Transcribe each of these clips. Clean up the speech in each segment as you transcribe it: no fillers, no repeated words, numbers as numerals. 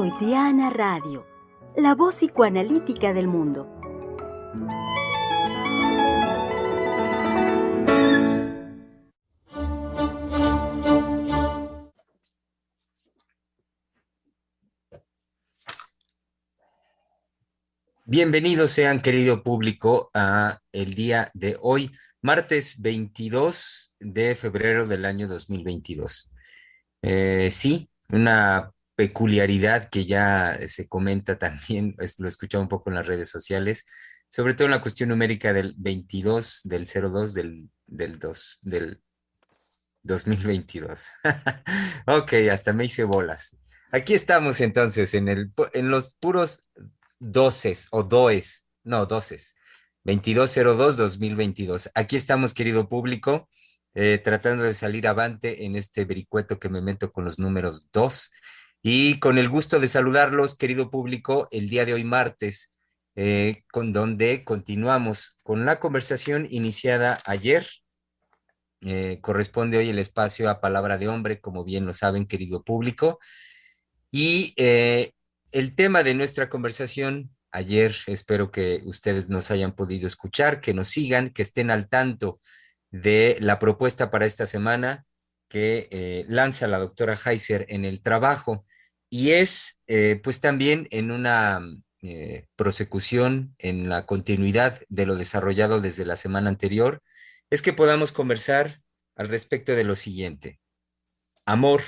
Freudiana Radio, la voz psicoanalítica del mundo. Bienvenidos sean, querido público, a el día de hoy, martes 22 de febrero del año 2022. Sí, una peculiaridad que ya se comenta también, lo he escuchado un poco en las redes sociales, sobre todo en la cuestión numérica del 22, del 02, del 2022. Ok, hasta me hice bolas. Aquí estamos entonces en los puros doces o does, no, doces. 2202-2022. Aquí estamos, querido público, tratando de salir avante en este vericueto que me meto con los números 2 y con el gusto de saludarlos, querido público, el día de hoy martes, con donde continuamos con la conversación iniciada ayer. Corresponde hoy el espacio a Palabra de Hombre, como bien lo saben, querido público. Y el tema de nuestra conversación ayer, espero que ustedes nos hayan podido escuchar, que nos sigan, que estén al tanto de la propuesta para esta semana que lanza la doctora Heiser en el trabajo. Y es pues también en una prosecución, en la continuidad de lo desarrollado desde la semana anterior, es que podamos conversar al respecto de lo siguiente. Amor,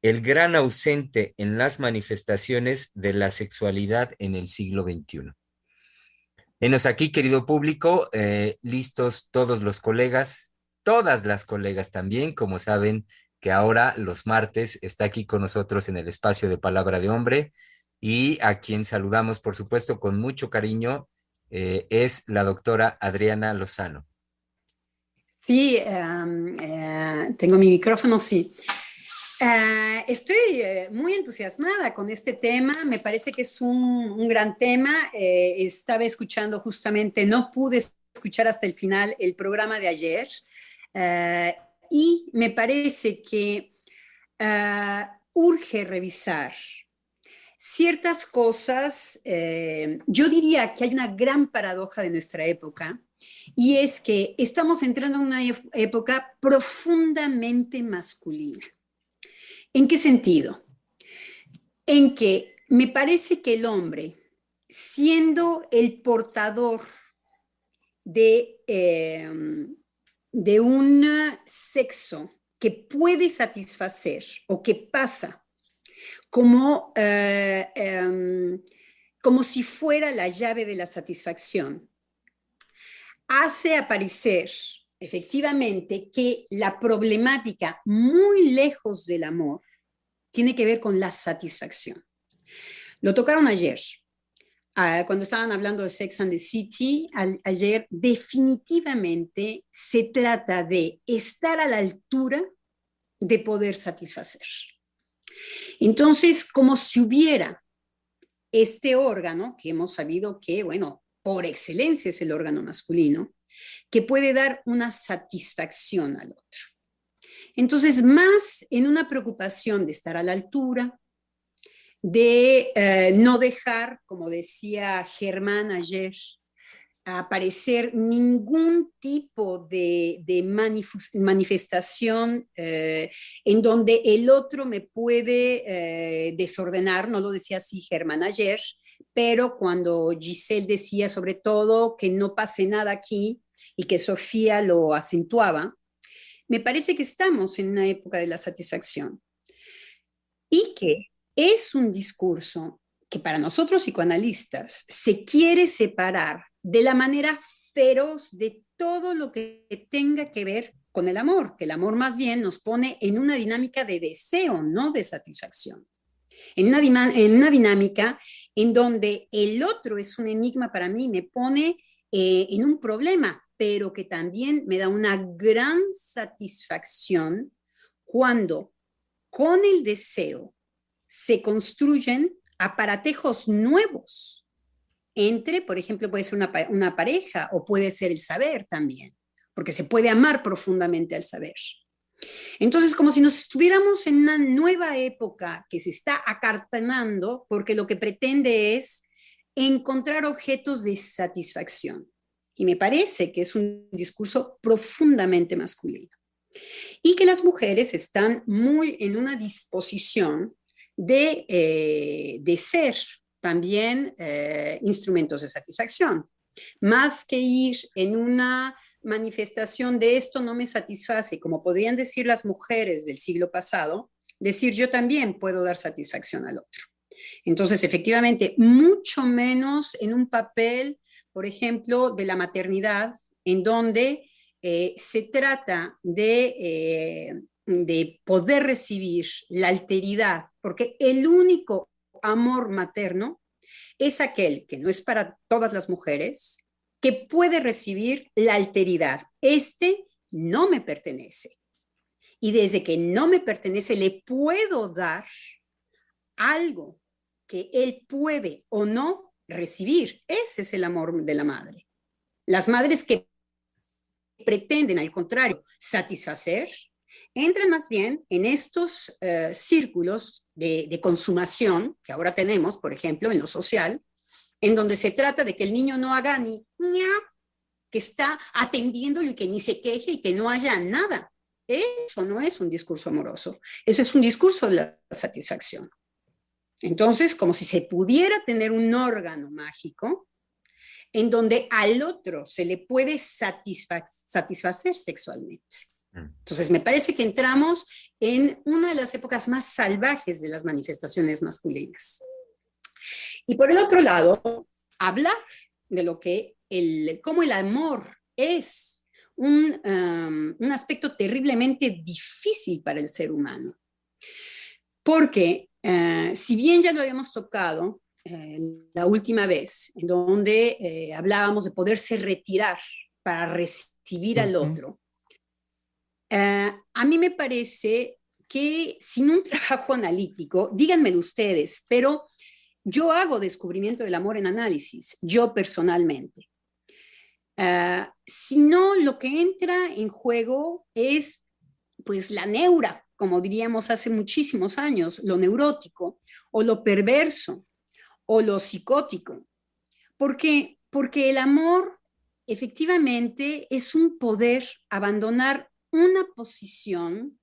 el gran ausente en las manifestaciones de la sexualidad en el siglo XXI. Henos aquí, querido público, listos todos los colegas, todas las colegas también, como saben que ahora los martes está aquí con nosotros en el espacio de Palabra de Hombre y a quien saludamos, por supuesto, con mucho cariño, es la doctora Adriana Lozano. Sí, tengo mi micrófono, sí. Estoy muy entusiasmada con este tema, me parece que es un gran tema. Estaba escuchando justamente, no pude escuchar hasta el final el programa de ayer, y me parece que urge revisar ciertas cosas. Yo diría que hay una gran paradoja de nuestra época, y es que estamos entrando en una época profundamente masculina. ¿En qué sentido? En que me parece que el hombre, siendo el portador de un sexo que puede satisfacer o que pasa como si fuera la llave de la satisfacción, hace aparecer efectivamente que la problemática, muy lejos del amor, tiene que ver con la satisfacción. Lo tocaron ayer, cuando estaban hablando de Sex and the City. Ayer definitivamente se trata de estar a la altura de poder satisfacer. Entonces, como si hubiera este órgano, que hemos sabido que, bueno, por excelencia es el órgano masculino, que puede dar una satisfacción al otro. Entonces, más en una preocupación de estar a la altura, de no dejar, como decía Germán ayer, aparecer ningún tipo de manifestación en donde el otro me puede desordenar. No lo decía así Germán ayer, pero cuando Giselle decía sobre todo que no pase nada aquí y que Sofía lo acentuaba, me parece que estamos en una época de la satisfacción y que es un discurso que para nosotros psicoanalistas se quiere separar de la manera feroz de todo lo que tenga que ver con el amor, que el amor más bien nos pone en una dinámica de deseo, no de satisfacción. En una dinámica en donde el otro es un enigma para mí, me pone en un problema, pero que también me da una gran satisfacción cuando con el deseo se construyen aparatejos nuevos entre, por ejemplo, puede ser una pareja o puede ser el saber también, porque se puede amar profundamente al saber. Entonces, como si nos estuviéramos en una nueva época que se está acartonando porque lo que pretende es encontrar objetos de satisfacción. Y me parece que es un discurso profundamente masculino. Y que las mujeres están muy en una disposición de ser también instrumentos de satisfacción. Más que ir en una manifestación de esto no me satisface, como podrían decir las mujeres del siglo pasado, decir yo también puedo dar satisfacción al otro. Entonces, efectivamente, mucho menos en un papel, por ejemplo, de la maternidad, en donde se trata de poder recibir la alteridad, porque el único amor materno es aquel que no es para todas las mujeres, que puede recibir la alteridad. Este no me pertenece. Y desde que no me pertenece, le puedo dar algo que él puede o no recibir. Ese es el amor de la madre. Las madres que pretenden, al contrario, satisfacer, entran más bien en estos círculos de consumación que ahora tenemos, por ejemplo, en lo social, en donde se trata de que el niño no haga ni ña, que está atendiéndolo y que ni se queje y que no haya nada. Eso no es un discurso amoroso, eso es un discurso de la satisfacción. Entonces, como si se pudiera tener un órgano mágico en donde al otro se le puede satisfacer sexualmente. Entonces, me parece que entramos en una de las épocas más salvajes de las manifestaciones masculinas. Y por el otro lado, hablar de lo que cómo el amor es un aspecto terriblemente difícil para el ser humano. Porque si bien ya lo habíamos tocado la última vez, en donde hablábamos de poderse retirar para recibir al otro, a mí me parece que sin un trabajo analítico, díganmelo ustedes, pero yo hago descubrimiento del amor en análisis, yo personalmente. Si no, lo que entra en juego es pues la neura, como diríamos hace muchísimos años, lo neurótico o lo perverso o lo psicótico. ¿Por qué? Porque el amor efectivamente es un poder abandonar una posición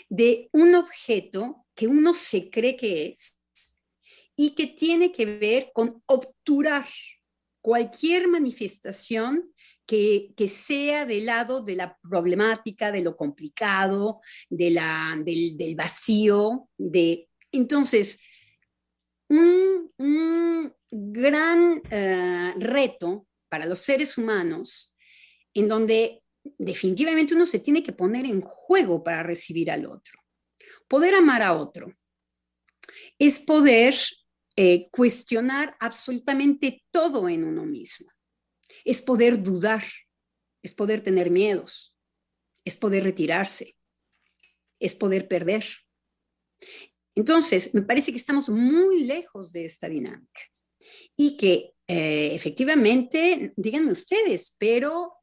de un objeto que uno se cree que es y que tiene que ver con obturar cualquier manifestación que sea del lado de la problemática, de lo complicado, del vacío. Entonces, un gran reto para los seres humanos en donde definitivamente uno se tiene que poner en juego para recibir al otro. Poder amar a otro es poder cuestionar absolutamente todo en uno mismo. Es poder dudar, es poder tener miedos, es poder retirarse, es poder perder. Entonces, me parece que estamos muy lejos de esta dinámica y que efectivamente, díganme ustedes, pero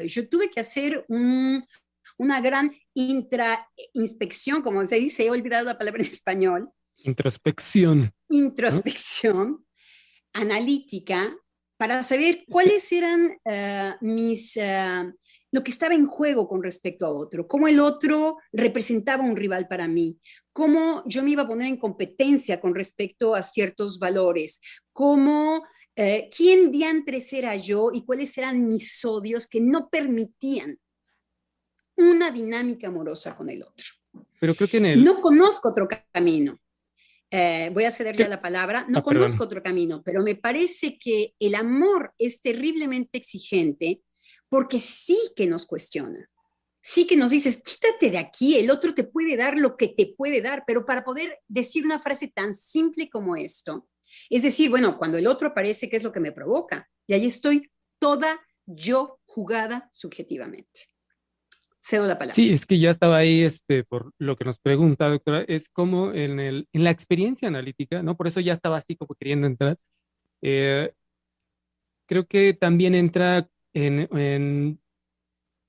yo tuve que hacer una gran introspección, como se dice, he olvidado la palabra en español. Introspección. Introspección, ¿no? Analítica, para saber cuáles eran lo que estaba en juego con respecto a otro, cómo el otro representaba un rival para mí, cómo yo me iba a poner en competencia con respecto a ciertos valores, cómo, quién diantres era yo y cuáles eran mis odios que no permitían una dinámica amorosa con el otro. Pero creo que no conozco otro camino. Voy a cederle la palabra, no conozco otro camino, pero me parece que el amor es terriblemente exigente porque sí que nos cuestiona, sí que nos dices, quítate de aquí, el otro te puede dar lo que te puede dar, pero para poder decir una frase tan simple como esto, es decir, bueno, cuando el otro aparece, ¿qué es lo que me provoca? Y ahí estoy toda yo jugada subjetivamente. Cedo la palabra. Sí, es que ya estaba ahí por lo que nos pregunta, doctora, es como en la experiencia analítica, ¿no? Por eso ya estaba así como queriendo entrar. Creo que también entra en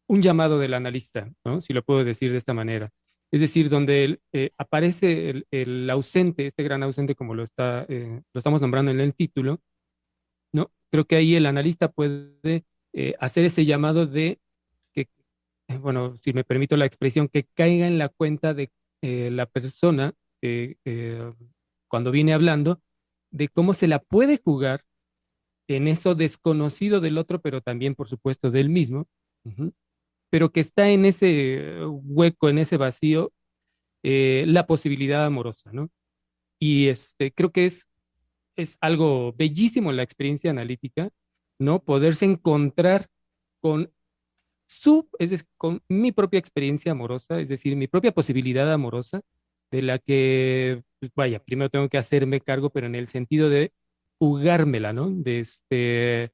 un llamado del analista, ¿no? Si lo puedo decir de esta manera. Es decir, donde aparece el ausente, este gran ausente como lo estamos nombrando en el título, ¿no? Creo que ahí el analista puede hacer ese llamado de que, bueno, si me permito la expresión, que caiga en la cuenta de la persona cuando viene hablando, de cómo se la puede jugar en eso desconocido del otro, pero también, por supuesto, del mismo, uh-huh, pero que está en ese hueco, en ese vacío, la posibilidad amorosa, ¿no? Y creo que es algo bellísimo la experiencia analítica, ¿no? Poderse encontrar con es decir, con mi propia experiencia amorosa, es decir, mi propia posibilidad amorosa, de la que, pues, vaya, primero tengo que hacerme cargo, pero en el sentido de jugármela, ¿no? De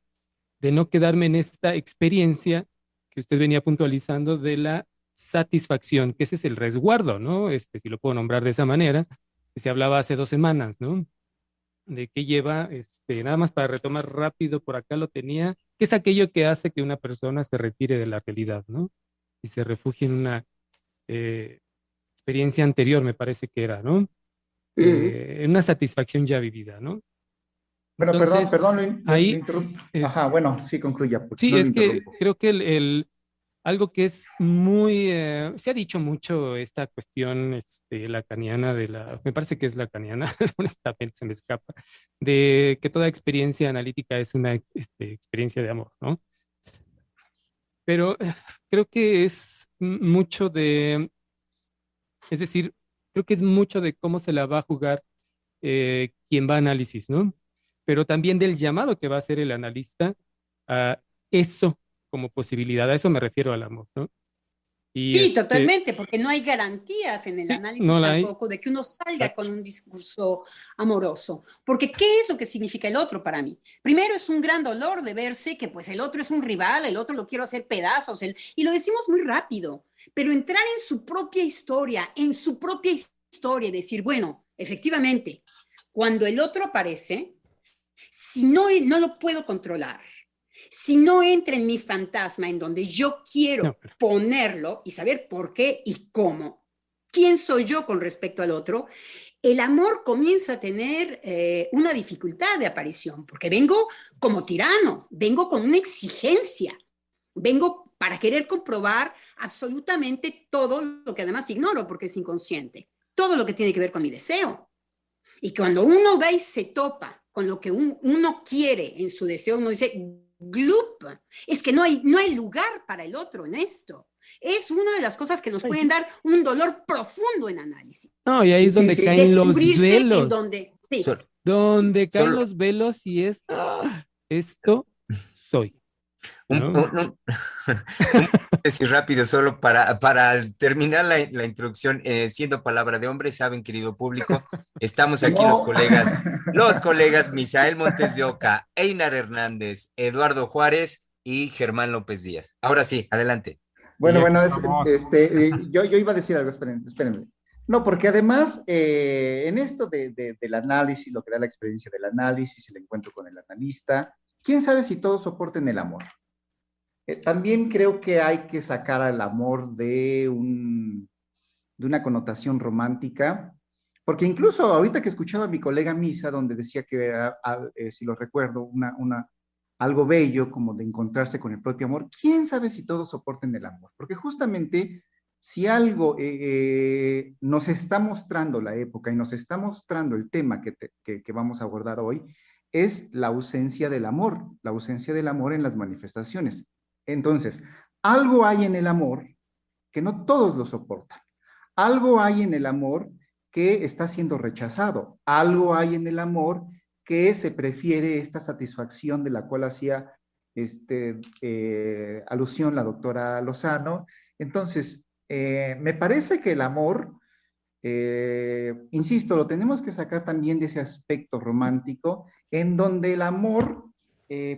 no quedarme en esta experiencia que usted venía puntualizando de la satisfacción, que ese es el resguardo, ¿no? Si lo puedo nombrar de esa manera, que se hablaba hace 2 semanas, ¿no? De qué lleva, nada más para retomar rápido, por acá lo tenía, que es aquello que hace que una persona se retire de la realidad, ¿no? Y se refugie en una experiencia anterior, me parece que era, ¿no? En una satisfacción ya vivida, ¿no? Bueno, Entonces, perdón, lo ahí, interrumpo. Ajá, bueno, sí, concluya, porque sí, no lo es que interrumpo. creo que algo que es muy, se ha dicho mucho esta cuestión lacaniana me parece que es lacaniana, honestamente se me escapa, de que toda experiencia analítica es una experiencia de amor, ¿no? Pero creo que es mucho es decir, creo que es mucho de cómo se la va a jugar quien va a análisis, ¿no? Pero también del llamado que va a hacer el analista a eso como posibilidad, a eso me refiero al amor, ¿no? Y Sí, totalmente, porque no hay garantías en el sí, análisis no la hay. tampoco de que uno salga Exacto. con un discurso amoroso. Porque ¿qué es lo que significa el otro para mí? Primero es un gran dolor de verse que pues el otro es un rival, el otro lo quiero hacer pedazos, y lo decimos muy rápido, pero entrar en su propia historia, y decir, bueno, efectivamente, cuando el otro aparece, si no lo puedo controlar, si no entra en mi fantasma en donde yo quiero ponerlo y saber por qué y cómo, quién soy yo con respecto al otro, el amor comienza a tener una dificultad de aparición, porque vengo como tirano, vengo con una exigencia, vengo para querer comprobar absolutamente todo lo que además ignoro porque es inconsciente, todo lo que tiene que ver con mi deseo. Y cuando uno va y se topa con lo que uno quiere en su deseo, uno dice, glup, es que no hay lugar para el otro en esto. Es una de las cosas que nos pueden dar un dolor profundo en análisis. No, y ahí es donde caen los velos. En donde, sí. Donde caen los velos y es, esto soy. Un decir rápido, solo para terminar la introducción, siendo palabra de hombre, saben, querido público, estamos aquí los colegas Misael Montes de Oca, Einar Hernández, Eduardo Juárez y Germán López Díaz. Ahora sí, adelante. Bueno, yo iba a decir algo, espérenme. No, porque además, en esto del análisis, lo que da la experiencia del análisis, el encuentro con el analista, ¿quién sabe si todos soporten el amor? También creo que hay que sacar al amor de una connotación romántica, porque incluso ahorita que escuchaba a mi colega Misa, donde decía que era, si lo recuerdo, algo bello como de encontrarse con el propio amor, ¿quién sabe si todos soporten el amor? Porque justamente si algo nos está mostrando la época y nos está mostrando el tema que vamos a abordar hoy, es la ausencia del amor en las manifestaciones. Entonces, algo hay en el amor que no todos lo soportan. Algo hay en el amor que está siendo rechazado. Algo hay en el amor que se prefiere esta satisfacción de la cual hacía alusión la doctora Lozano. Entonces, me parece que el amor, insisto, lo tenemos que sacar también de ese aspecto romántico, en donde el amor,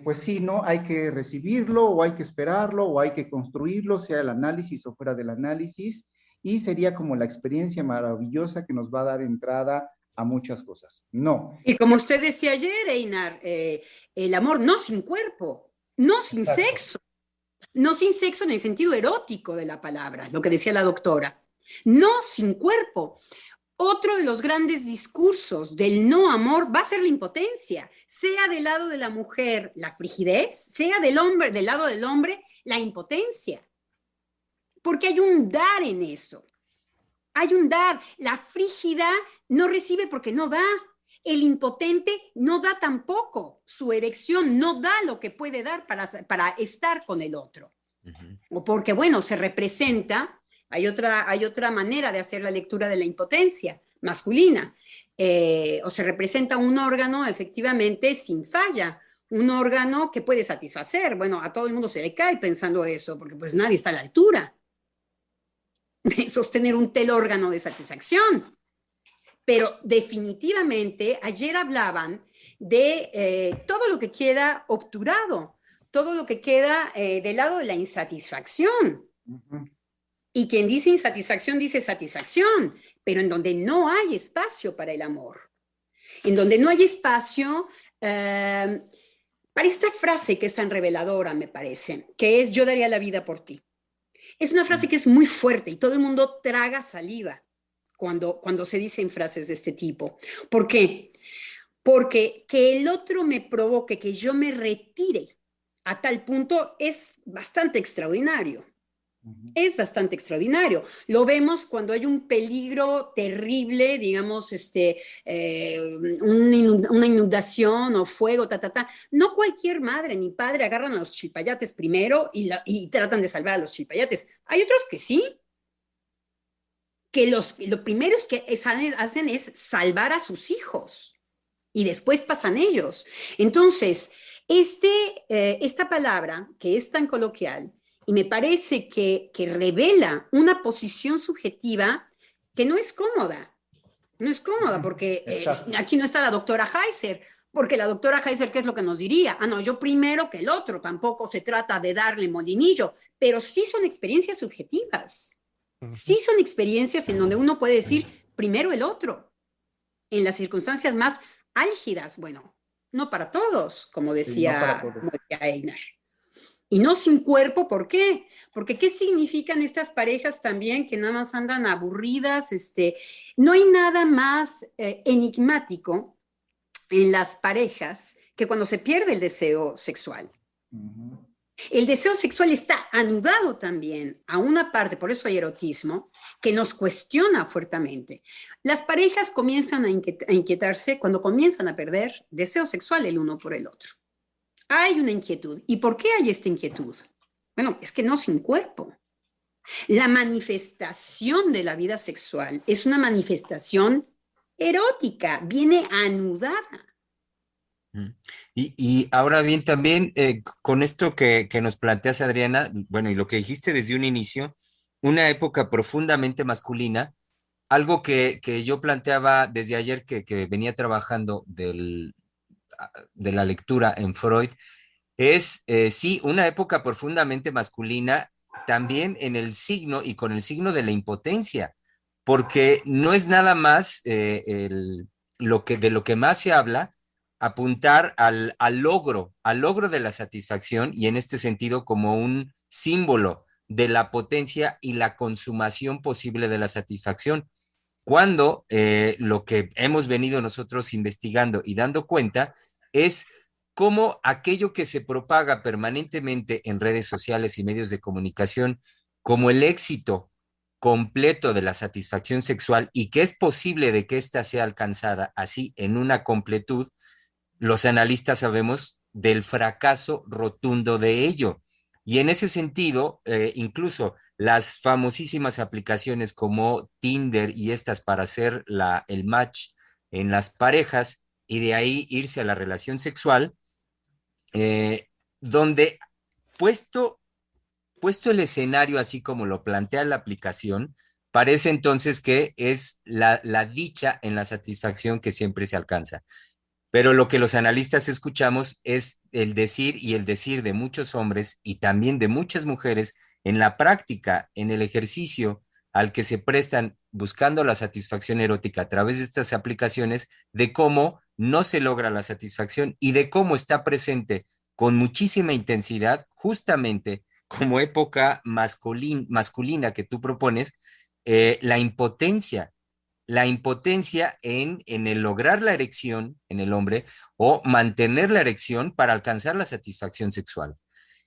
pues sí, ¿no? Hay que recibirlo, o hay que esperarlo, o hay que construirlo, sea el análisis o fuera del análisis, y sería como la experiencia maravillosa que nos va a dar entrada a muchas cosas. No. Y como usted decía ayer, Einar, el amor no sin cuerpo, no sin sexo. No sin sexo en el sentido erótico de la palabra, lo que decía la doctora. No sin cuerpo. Otro de los grandes discursos del no amor va a ser la impotencia, sea del lado de la mujer la frigidez, sea del lado del hombre la impotencia. Porque hay un dar en eso. Hay un dar. La frígida no recibe porque no da. El impotente no da tampoco. Su erección no da lo que puede dar para estar con el otro. O porque, bueno, se representa. Hay otra manera de hacer la lectura de la impotencia masculina. O se representa un órgano efectivamente sin falla, un órgano que puede satisfacer. Bueno, a todo el mundo se le cae pensando eso, porque pues nadie está a la altura de sostener un tel órgano de satisfacción. Pero definitivamente ayer hablaban de todo lo que queda obturado, todo lo que queda del lado de la insatisfacción. Y quien dice insatisfacción dice satisfacción, pero en donde no hay espacio para el amor, en donde no hay espacio para esta frase que es tan reveladora, me parece, que es yo daría la vida por ti. Es una frase que es muy fuerte y todo el mundo traga saliva cuando se dicen frases de este tipo. ¿Por qué? Porque que el otro me provoque, que yo me retire a tal punto es bastante extraordinario. Es bastante extraordinario. Lo vemos cuando hay un peligro terrible, digamos, una inundación o fuego, No cualquier madre ni padre agarran a los chilpayates primero y tratan de salvar a los chilpayates. Hay otros que sí, que lo primero que hacen es salvar a sus hijos y después pasan ellos. Entonces, esta palabra que es tan coloquial, y me parece que revela una posición subjetiva que no es cómoda. No es cómoda porque aquí no está la doctora Heiser, porque la doctora Heiser, ¿qué es lo que nos diría? No, yo primero que el otro, tampoco se trata de darle molinillo, pero sí son experiencias subjetivas. Sí son experiencias en donde uno puede decir primero el otro, en las circunstancias más álgidas, bueno, no para todos, como decía, sí, como decía Einar. Y no sin cuerpo, ¿por qué? Porque ¿qué significan estas parejas también que nada más andan aburridas? No hay nada más enigmático en las parejas que cuando se pierde el deseo sexual. El deseo sexual está anudado también a una parte, por eso hay erotismo, que nos cuestiona fuertemente. Las parejas comienzan a inquietarse cuando comienzan a perder deseo sexual el uno por el otro. Hay una inquietud. ¿Y por qué hay esta inquietud? Bueno, es que no sin cuerpo. La manifestación de la vida sexual es una manifestación erótica, viene anudada. Y ahora bien, también con esto que nos planteas, Adriana, bueno, y lo que dijiste desde un inicio, una época profundamente masculina, algo que yo planteaba desde ayer que venía trabajando de la lectura en Freud, es sí, una época profundamente masculina, también en el signo y con el signo de la impotencia, porque no es nada más de lo que más se habla, apuntar al logro de la satisfacción y en este sentido como un símbolo de la potencia y la consumación posible de la satisfacción, cuando lo que hemos venido nosotros investigando y dando cuenta es cómo aquello que se propaga permanentemente en redes sociales y medios de comunicación como el éxito completo de la satisfacción sexual y que es posible de que ésta sea alcanzada así en una completud, los analistas sabemos del fracaso rotundo de ello. Y en ese sentido, incluso las famosísimas aplicaciones como Tinder y estas para hacer el match en las parejas y de ahí irse a la relación sexual, donde puesto el escenario así como lo plantea la aplicación, parece entonces que es la dicha en la satisfacción que siempre se alcanza. Pero lo que los analistas escuchamos es el decir y el decir de muchos hombres y también de muchas mujeres en la práctica, en el ejercicio al que se prestan buscando la satisfacción erótica a través de estas aplicaciones, de cómo no se logra la satisfacción y de cómo está presente con muchísima intensidad justamente como época masculina que tú propones, la impotencia. La impotencia en el lograr la erección en el hombre o mantener la erección para alcanzar la satisfacción sexual.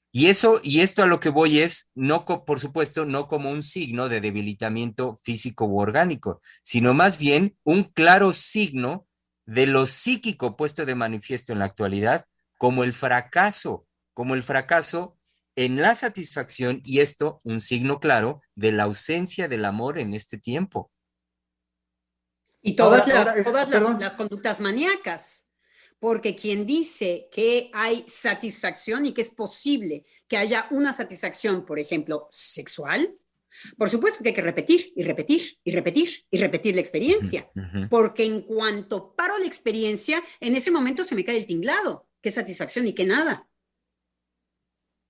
Y esto a lo que voy es, no, por supuesto, no como un signo de debilitamiento físico u orgánico, sino más bien un claro signo de lo psíquico puesto de manifiesto en la actualidad como el fracaso en la satisfacción y esto un signo claro de la ausencia del amor en este tiempo. Y Perdón. las conductas maníacas, porque quien dice que hay satisfacción y que es posible que haya una satisfacción, por ejemplo, sexual, por supuesto que hay que repetir y repetir y repetir y repetir la experiencia, porque en cuanto paro la experiencia, en ese momento se me cae el tinglado, qué satisfacción y qué nada.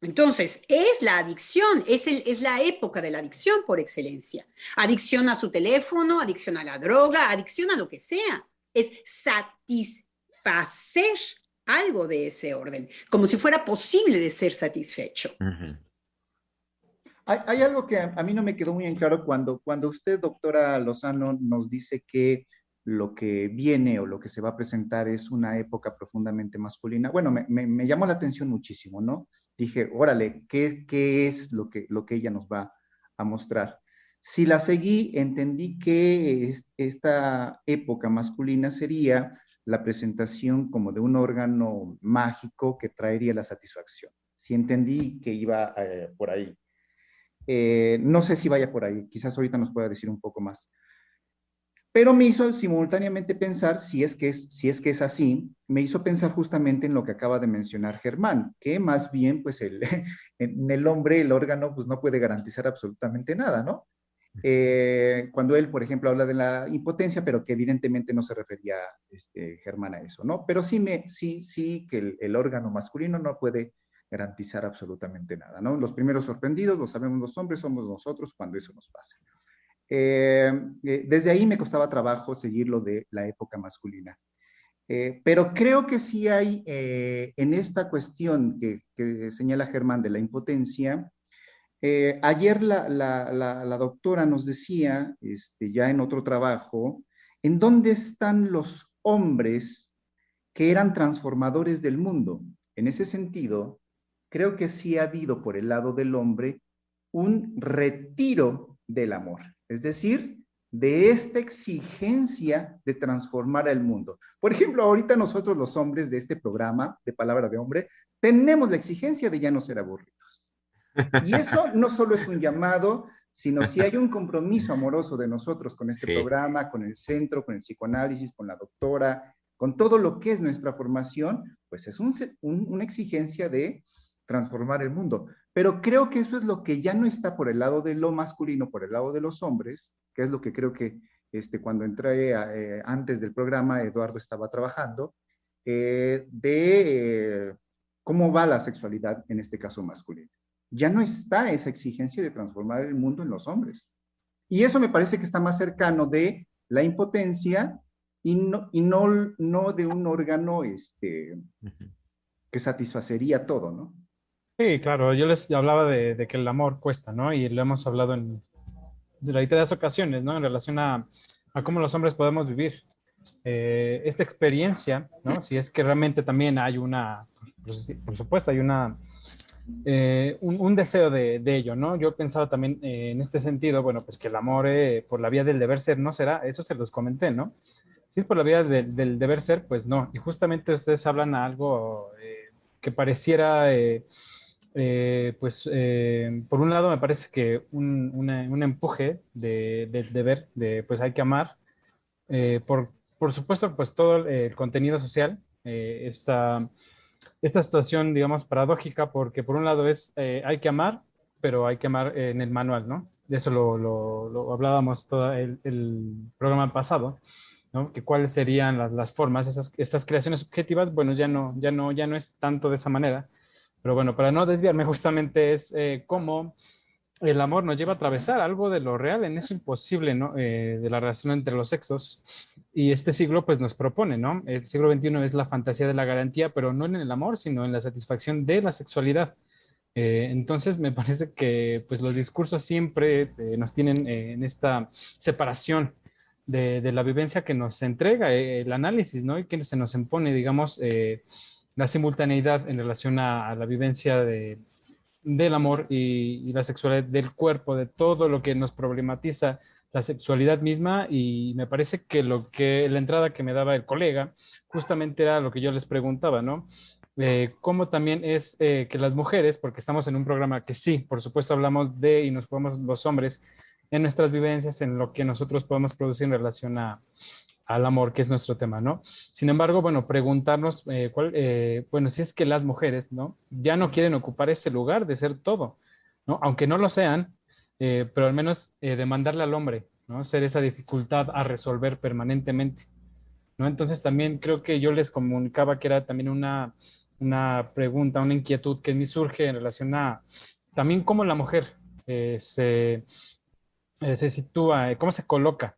Entonces, es la adicción, es la época de la adicción por excelencia. Adicción a su teléfono, adicción a la droga, adicción a lo que sea. Es satisfacer algo de ese orden, como si fuera posible de ser satisfecho. Hay algo que a mí no me quedó muy en claro cuando usted, doctora Lozano, nos dice que lo que viene o lo que se va a presentar es una época profundamente masculina. Bueno, me llamó la atención muchísimo, ¿no? Dije, órale, ¿qué es lo que ella nos va a mostrar? Si la seguí, entendí que esta época masculina sería la presentación como de un órgano mágico que traería la satisfacción. Si entendí que iba por ahí. No sé si vaya por ahí, quizás ahorita nos pueda decir un poco más. Pero me hizo simultáneamente pensar, si es que es así, me hizo pensar justamente en lo que acaba de mencionar Germán, que más bien, pues, en el hombre el órgano, pues, no puede garantizar absolutamente nada, ¿no? Cuando él, por ejemplo, habla de la impotencia, pero que evidentemente no se refería Germán a eso, ¿no? Pero sí que el órgano masculino no puede garantizar absolutamente nada, ¿no? Los primeros sorprendidos, lo sabemos los hombres, somos nosotros cuando eso nos pasa. Desde ahí me costaba trabajo seguir lo de la época masculina. Pero creo que sí hay en esta cuestión que señala Germán de la impotencia. Ayer la doctora nos decía, ya en otro trabajo, en dónde están los hombres que eran transformadores del mundo. En ese sentido, creo que sí ha habido por el lado del hombre un retiro del amor, es decir, de esta exigencia de transformar el mundo. Por ejemplo, ahorita nosotros los hombres de este programa de Palabra de Hombre tenemos la exigencia de ya no ser aburridos. Y eso no solo es un llamado, sino si hay un compromiso amoroso de nosotros con este programa, con el centro, con el psicoanálisis, con la doctora, con todo lo que es nuestra formación, pues es una exigencia de transformar el mundo. Pero creo que eso es lo que ya no está por el lado de lo masculino, por el lado de los hombres, que es lo que creo que cuando entré antes del programa, Eduardo estaba trabajando, cómo va la sexualidad en este caso masculino. Ya no está esa exigencia de transformar el mundo en los hombres. Y eso me parece que está más cercano de la impotencia y no de un órgano que satisfacería todo, ¿no? Sí, claro, yo les hablaba de que el amor cuesta, ¿no? Y lo hemos hablado en reiteradas ocasiones, ¿no? En relación a cómo los hombres podemos vivir esta experiencia, ¿no? Si es que realmente también hay por supuesto, hay un deseo de ello, ¿no? Yo pensaba también en este sentido, bueno, pues que el amor por la vía del deber ser no será, eso se los comenté, ¿no? Si es por la vía del deber ser, pues no. Y justamente ustedes hablan a algo que pareciera, por un lado me parece que un empuje del deber, pues hay que amar, por supuesto, pues todo el contenido social, esta situación, digamos, paradójica, porque por un lado hay que amar, pero hay que amar en el manual, ¿no? De eso lo hablábamos todo el programa pasado, ¿no? Que cuáles serían las formas, estas creaciones subjetivas, bueno, ya no es tanto de esa manera, pero bueno, para no desviarme justamente es cómo el amor nos lleva a atravesar algo de lo real en eso imposible, ¿no? De la relación entre los sexos. Y este siglo, pues, nos propone, ¿no? El siglo XXI es la fantasía de la garantía, pero no en el amor, sino en la satisfacción de la sexualidad. Entonces me parece que pues los discursos siempre nos tienen en esta separación de la vivencia que nos entrega el análisis, ¿no? Y que se nos impone, digamos, la simultaneidad en relación a la vivencia del amor y la sexualidad, del cuerpo, de todo lo que nos problematiza la sexualidad misma. Y me parece que la entrada que me daba el colega justamente era lo que yo les preguntaba, ¿no? Cómo también es que las mujeres, porque estamos en un programa que sí, por supuesto hablamos de y nos jugamos los hombres en nuestras vivencias, en lo que nosotros podemos producir en relación al amor, que es nuestro tema, ¿no? Sin embargo, bueno, preguntarnos, bueno, si es que las mujeres, ¿no? Ya no quieren ocupar ese lugar de ser todo, ¿no? Aunque no lo sean, pero al menos demandarle al hombre, ¿no? Ser esa dificultad a resolver permanentemente, ¿no? Entonces también creo que yo les comunicaba que era también una pregunta, una inquietud que me surge en relación a también cómo la mujer se sitúa, cómo se coloca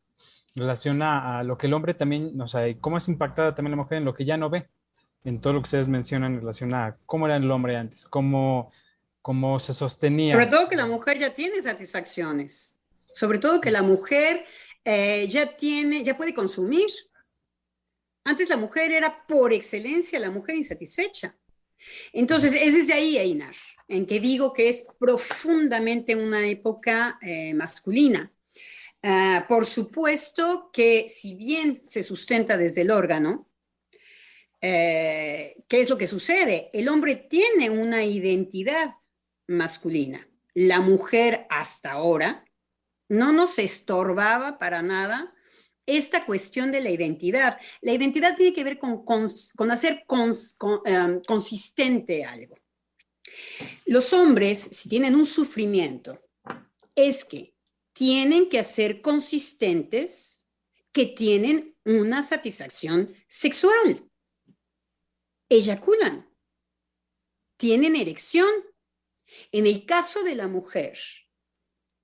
en relación a lo que el hombre también, o sea, y cómo es impactada también la mujer en lo que ya no ve, en todo lo que ustedes mencionan en relación a cómo era el hombre antes, cómo se Sobre sostenía. todo que la mujer ya tiene satisfacciones, sobre todo que la mujer ya puede consumir. Antes la mujer era por excelencia la mujer insatisfecha. Entonces, es desde ahí, Einar, en que digo que es profundamente una época masculina. Por supuesto que si bien se sustenta desde el órgano, ¿qué es lo que sucede? El hombre tiene una identidad masculina. La mujer hasta ahora no nos estorbaba para nada esta cuestión de la identidad. La identidad tiene que ver con hacer consistente algo. Los hombres, si tienen un sufrimiento, es que tienen que hacer consistentes que tienen una satisfacción sexual. Eyaculan, tienen erección. En el caso de la mujer,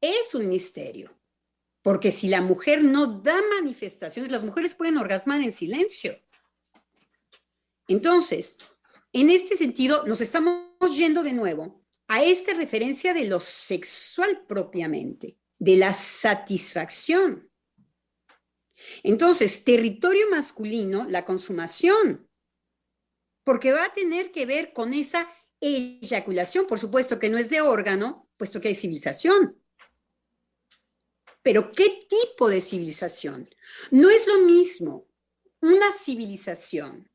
es un misterio, porque si la mujer no da manifestaciones, las mujeres pueden orgasmar en silencio. Entonces, en este sentido, nos estamos yendo de nuevo a esta referencia de lo sexual propiamente, de la satisfacción. Entonces, territorio masculino, la consumación, porque va a tener que ver con esa eyaculación, por supuesto que no es de órgano, puesto que hay civilización. Pero ¿qué tipo de civilización? No es lo mismo una civilización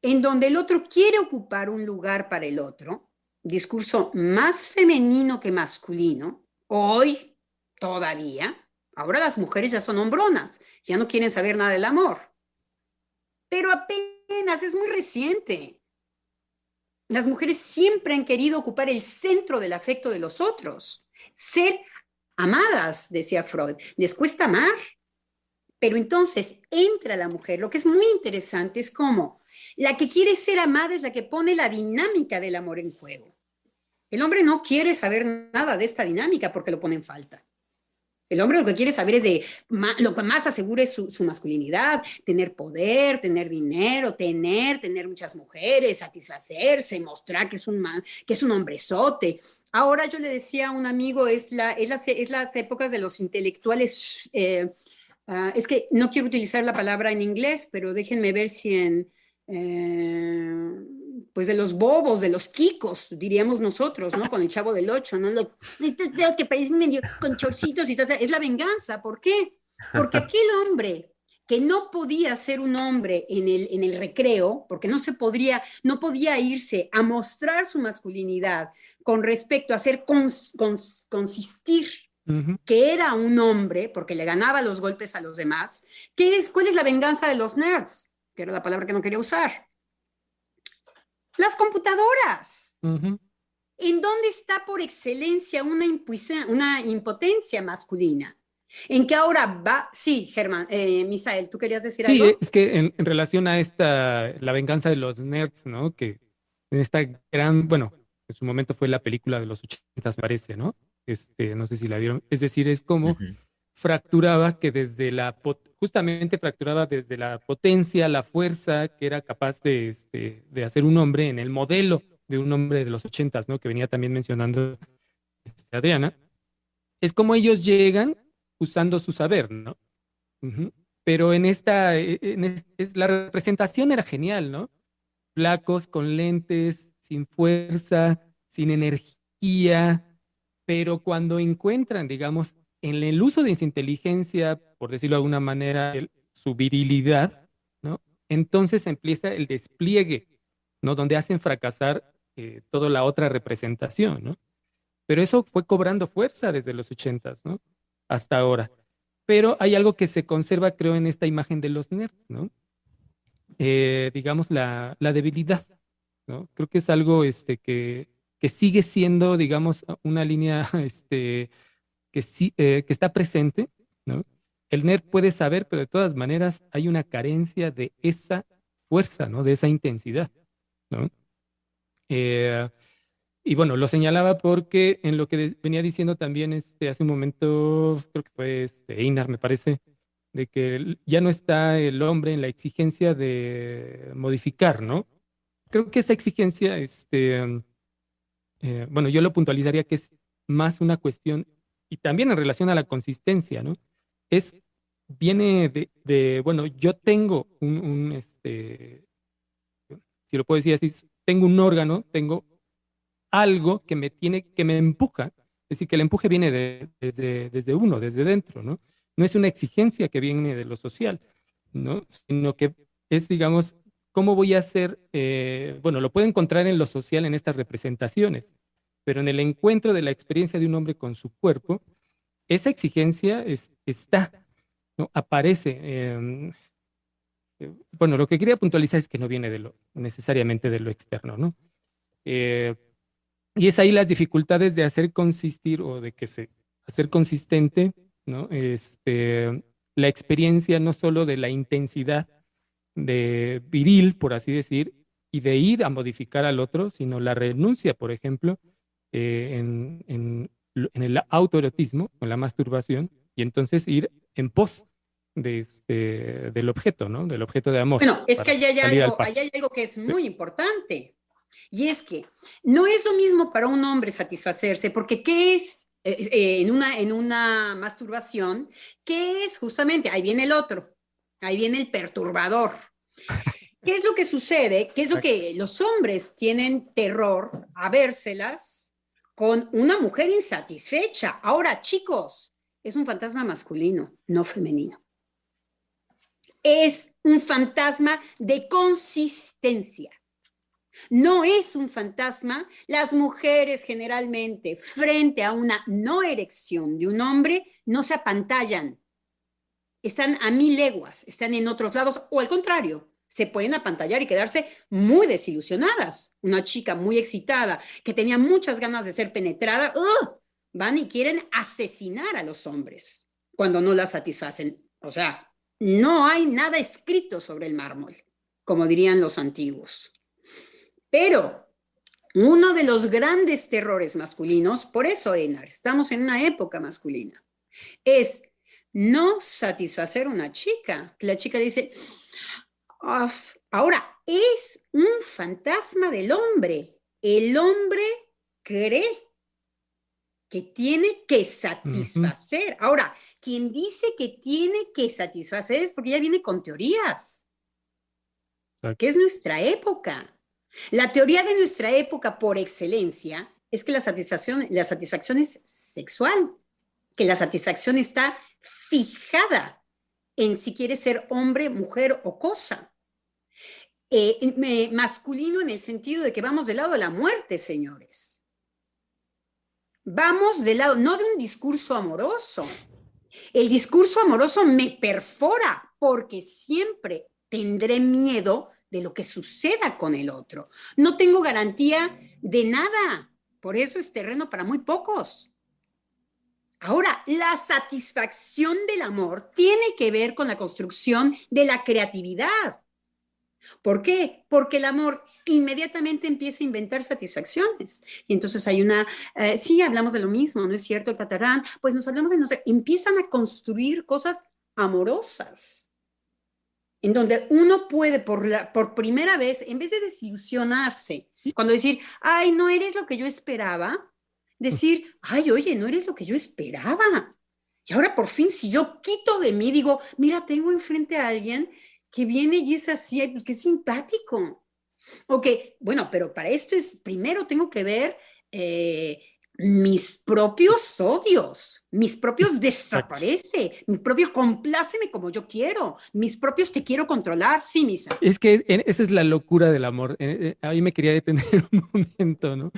en donde el otro quiere ocupar un lugar para el otro, discurso más femenino que masculino, hoy todavía. Ahora las mujeres ya son hombronas, ya no quieren saber nada del amor. Pero apenas es muy reciente. Las mujeres siempre han querido ocupar el centro del afecto de los otros, ser amadas, decía Freud. Les cuesta amar. Pero entonces entra la mujer. Lo que es muy interesante es cómo la que quiere ser amada es la que pone la dinámica del amor en juego. El hombre no quiere saber nada de esta dinámica porque lo pone en falta. El hombre lo que quiere saber es lo que más asegura es su masculinidad, tener poder, tener dinero, tener muchas mujeres, satisfacerse, mostrar que es un hombrezote. Ahora yo le decía a un amigo, es las épocas de los intelectuales, es que no quiero utilizar la palabra en inglés, pero déjenme ver si pues de los bobos, de los kikos, diríamos nosotros, ¿no? Con el Chavo del Ocho, ¿no? Estos dedos que parecen medio con chorcitos y todo, es la venganza. ¿Por qué? Porque aquel hombre que no podía ser un hombre en el recreo, porque no podía irse a mostrar su masculinidad con respecto a hacer consistir que era un hombre, porque le ganaba los golpes a los demás. ¿Cuál es la venganza de los nerds? Que era la palabra que no quería usar. Las computadoras. ¿En dónde está por excelencia una impotencia masculina? En que ahora va... Sí, Germán, Misael, ¿tú querías decir algo? Sí, es que en relación a la venganza de los nerds, ¿no? Que en esta bueno, en su momento fue la película de los 80, me parece, ¿no? No sé si la vieron. Es decir, es como fracturaba que justamente fracturaba desde la potencia, la fuerza que era capaz de hacer un hombre en el modelo de un hombre de los 80s, ¿no? Que venía también mencionando Adriana, es como ellos llegan usando su saber, ¿no? Ujú. Pero la representación era genial, ¿no? Flacos, con lentes, sin fuerza, sin energía, pero cuando encuentran, digamos, en el uso de su inteligencia, por decirlo de alguna manera, su virilidad, ¿no? Entonces empieza el despliegue, ¿no? Donde hacen fracasar toda la otra representación, ¿no? Pero eso fue cobrando fuerza desde los 80s, ¿no? Hasta ahora. Pero hay algo que se conserva, creo, en esta imagen de los nerds, ¿no? Digamos, la debilidad, ¿no? Creo que es algo que sigue siendo, digamos, una línea que está presente, ¿no? El nerd puede saber, pero de todas maneras hay una carencia de esa fuerza, ¿no? De esa intensidad, ¿no? Eh, y bueno, lo señalaba porque en lo que venía diciendo también hace un momento, creo que fue Einar, me parece, de que ya no está el hombre en la exigencia de modificar, ¿no? Creo que esa exigencia, bueno, yo lo puntualizaría que es más una cuestión, y también en relación a la consistencia, ¿no? Viene bueno, yo tengo si lo puedo decir así, tengo un órgano, tengo algo que me empuja, es decir, que el empuje viene desde uno, desde dentro, ¿no? No es una exigencia que viene de lo social, ¿no? Sino que es, digamos, ¿cómo voy a hacer? Bueno, lo puedo encontrar en lo social en estas representaciones, pero en el encuentro de la experiencia de un hombre con su cuerpo, esa exigencia está, ¿no? Aparece. Bueno, lo que quería puntualizar es que no viene necesariamente de lo externo, ¿no? Eh, y es ahí las dificultades de hacer consistir o hacer consistente, ¿no? La experiencia no solo de la intensidad de viril, por así decir, y de ir a modificar al otro, sino la renuncia, por ejemplo, en el autoerotismo, en la masturbación, y entonces ir en pos del objeto, ¿no? Del objeto de amor. Bueno, es que para salir al paso. allá hay algo que es muy importante. Y es que no es lo mismo para un hombre satisfacerse, porque ¿qué es en una masturbación? ¿Qué es justamente? Ahí viene el otro, ahí viene el perturbador. ¿Qué es lo que sucede? ¿Qué es lo que los hombres tienen terror a vérselas con una mujer insatisfecha? Ahora, chicos, es un fantasma masculino, no femenino. Es un fantasma de consistencia. No es un fantasma. Las mujeres generalmente, frente a una no erección de un hombre, no se apantallan. Están a 1000 leguas, están en otros lados, o al contrario, se pueden apantallar y quedarse muy desilusionadas. Una chica muy excitada, que tenía muchas ganas de ser penetrada, van y quieren asesinar a los hombres cuando no la satisfacen. O sea, no hay nada escrito sobre el mármol, como dirían los antiguos. Pero uno de los grandes terrores masculinos, por eso, Einar, estamos en una época masculina, es no satisfacer a una chica. La chica dice, ahora, es un fantasma del hombre. El hombre cree que tiene que satisfacer. Ahora, quien dice que tiene que satisfacer es porque ya viene con teorías, que es nuestra época. La teoría de nuestra época por excelencia es que la satisfacción es sexual, que la satisfacción está fijada en si quiere ser hombre, mujer o cosa. Masculino en el sentido de que vamos del lado de la muerte, señores. Vamos del lado, no de un discurso amoroso. El discurso amoroso me perfora porque siempre tendré miedo de lo que suceda con el otro. No tengo garantía de nada. Por eso es terreno para muy pocos. Ahora, la satisfacción del amor tiene que ver con la construcción de la creatividad. ¿Por qué? Porque el amor inmediatamente empieza a inventar satisfacciones. Y entonces hay sí, hablamos de lo mismo, ¿no es cierto? El tatarán, pues nos hablamos de, no sé, empiezan a construir cosas amorosas. en donde uno puede por primera vez, en vez de desilusionarse, cuando decir, ay, no eres lo que yo esperaba, decir, ay, oye, no eres lo que yo esperaba. Y ahora por fin, si yo quito de mí, digo, mira, tengo enfrente a alguien que viene y es así, ay, pues qué simpático. Ok, bueno, pero para esto es, primero tengo que ver mis propios odios, mis propios Exacto. desaparece, mi propio compláceme como yo quiero, mis propios te quiero controlar, sí, misa. Es que esa es la locura del amor. Ahí me quería detener un momento, ¿no?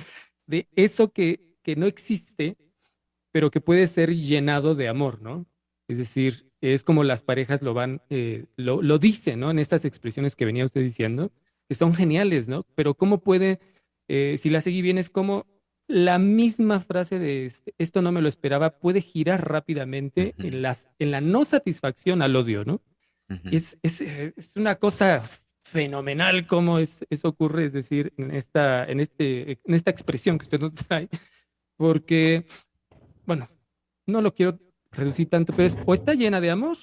De eso que no existe, pero que puede ser llenado de amor, ¿no? Es decir, es como las parejas lo van, lo dicen, ¿no? En estas expresiones que venía usted diciendo, que son geniales, ¿no? Pero ¿cómo puede, si la seguí bien, es como la misma frase de esto no me lo esperaba, puede girar rápidamente Ujú, en la no satisfacción al odio, ¿no? Y ujú. es una cosa fenomenal cómo eso ocurre, es decir, en esta expresión que usted nos trae, porque, bueno, no lo quiero reducir tanto, pero es o está llena de amor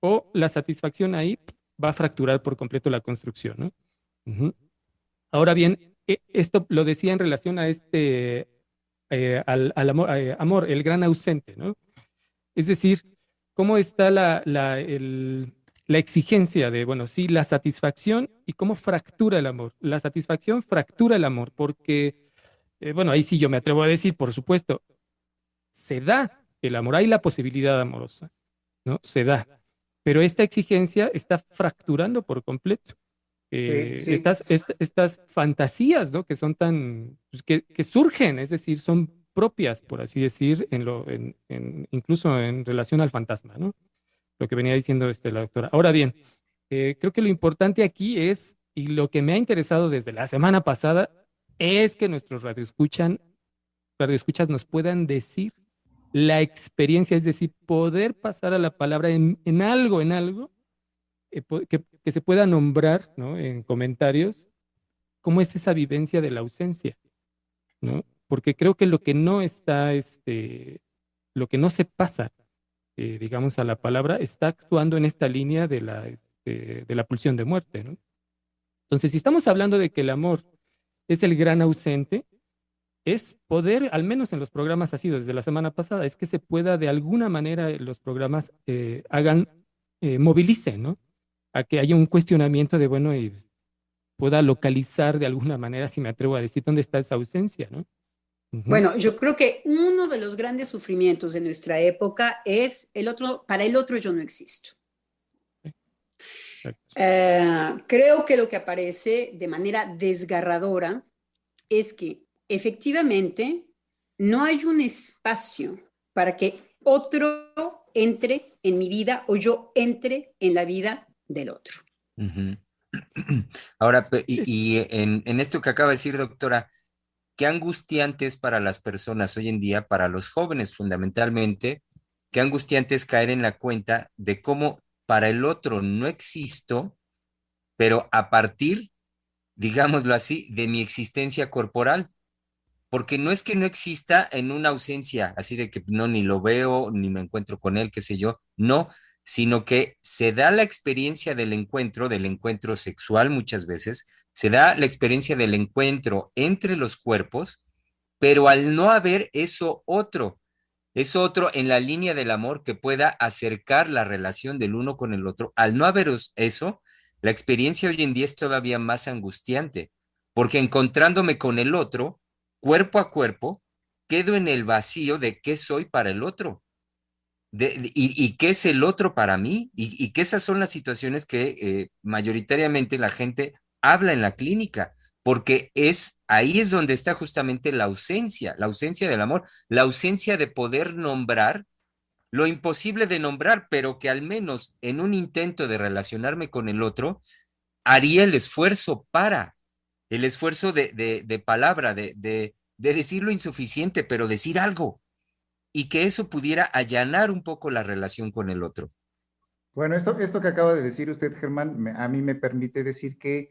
o la satisfacción ahí va a fracturar por completo la construcción, ¿no? Ujú. Ahora bien, esto lo decía en relación a al amor, amor, el gran ausente, ¿no? Es decir, cómo está la exigencia de, bueno, sí, la satisfacción y cómo fractura el amor. La satisfacción fractura el amor porque, bueno, ahí sí yo me atrevo a decir, por supuesto, se da el amor, hay la posibilidad amorosa, ¿no? Se da. Pero esta exigencia está fracturando por completo. Sí, sí. Estas fantasías, ¿no? Que son tan, pues, que surgen, es decir, son propias, por así decir, incluso en relación al fantasma, ¿no? Lo que venía diciendo la doctora. Ahora bien, creo que lo importante aquí es, y lo que me ha interesado desde la semana pasada, es que nuestros radioescuchas nos puedan decir la experiencia, es decir, poder pasar a la palabra en algo, que se pueda nombrar, ¿no? En comentarios, cómo es esa vivencia de la ausencia, ¿no? Porque creo que lo que no está, lo que no se pasa, digamos, a la palabra, está actuando en esta línea de la pulsión de muerte, ¿no? Entonces, si estamos hablando de que el amor es el gran ausente, es poder, al menos en los programas así desde la semana pasada, es que se pueda de alguna manera los programas movilicen, ¿no? A que haya un cuestionamiento de, bueno, y pueda localizar de alguna manera, si me atrevo a decir, dónde está esa ausencia, ¿no? Ujú. Bueno, yo creo que uno de los grandes sufrimientos de nuestra época es el otro, para el otro yo no existo. Exacto. Creo que lo que aparece de manera desgarradora es que efectivamente no hay un espacio para que otro entre en mi vida o yo entre en la vida del otro. Ujú. Ahora, Es, en esto que acaba de decir, doctora, qué angustiante es para las personas hoy en día, para los jóvenes fundamentalmente, qué angustiante es caer en la cuenta de cómo para el otro no existo, pero a partir, digámoslo así, de mi existencia corporal. Porque no es que no exista en una ausencia, así de que no, ni lo veo, ni me encuentro con él, qué sé yo, no, sino que se da la experiencia del encuentro sexual muchas veces, se da la experiencia del encuentro entre los cuerpos, pero al no haber eso otro en la línea del amor que pueda acercar la relación del uno con el otro, al no haber eso, la experiencia hoy en día es todavía más angustiante, porque encontrándome con el otro, cuerpo a cuerpo, quedo en el vacío de qué soy para el otro. Y qué es el otro para mí, y que esas son las situaciones que mayoritariamente la gente habla en la clínica, porque ahí es donde está justamente la ausencia del amor, la ausencia de poder nombrar lo imposible de nombrar, pero que al menos en un intento de relacionarme con el otro, haría el esfuerzo el esfuerzo de palabra, de decir lo insuficiente, pero decir algo, y que eso pudiera allanar un poco la relación con el otro. Bueno, esto que acaba de decir usted, Germán, a mí me permite decir que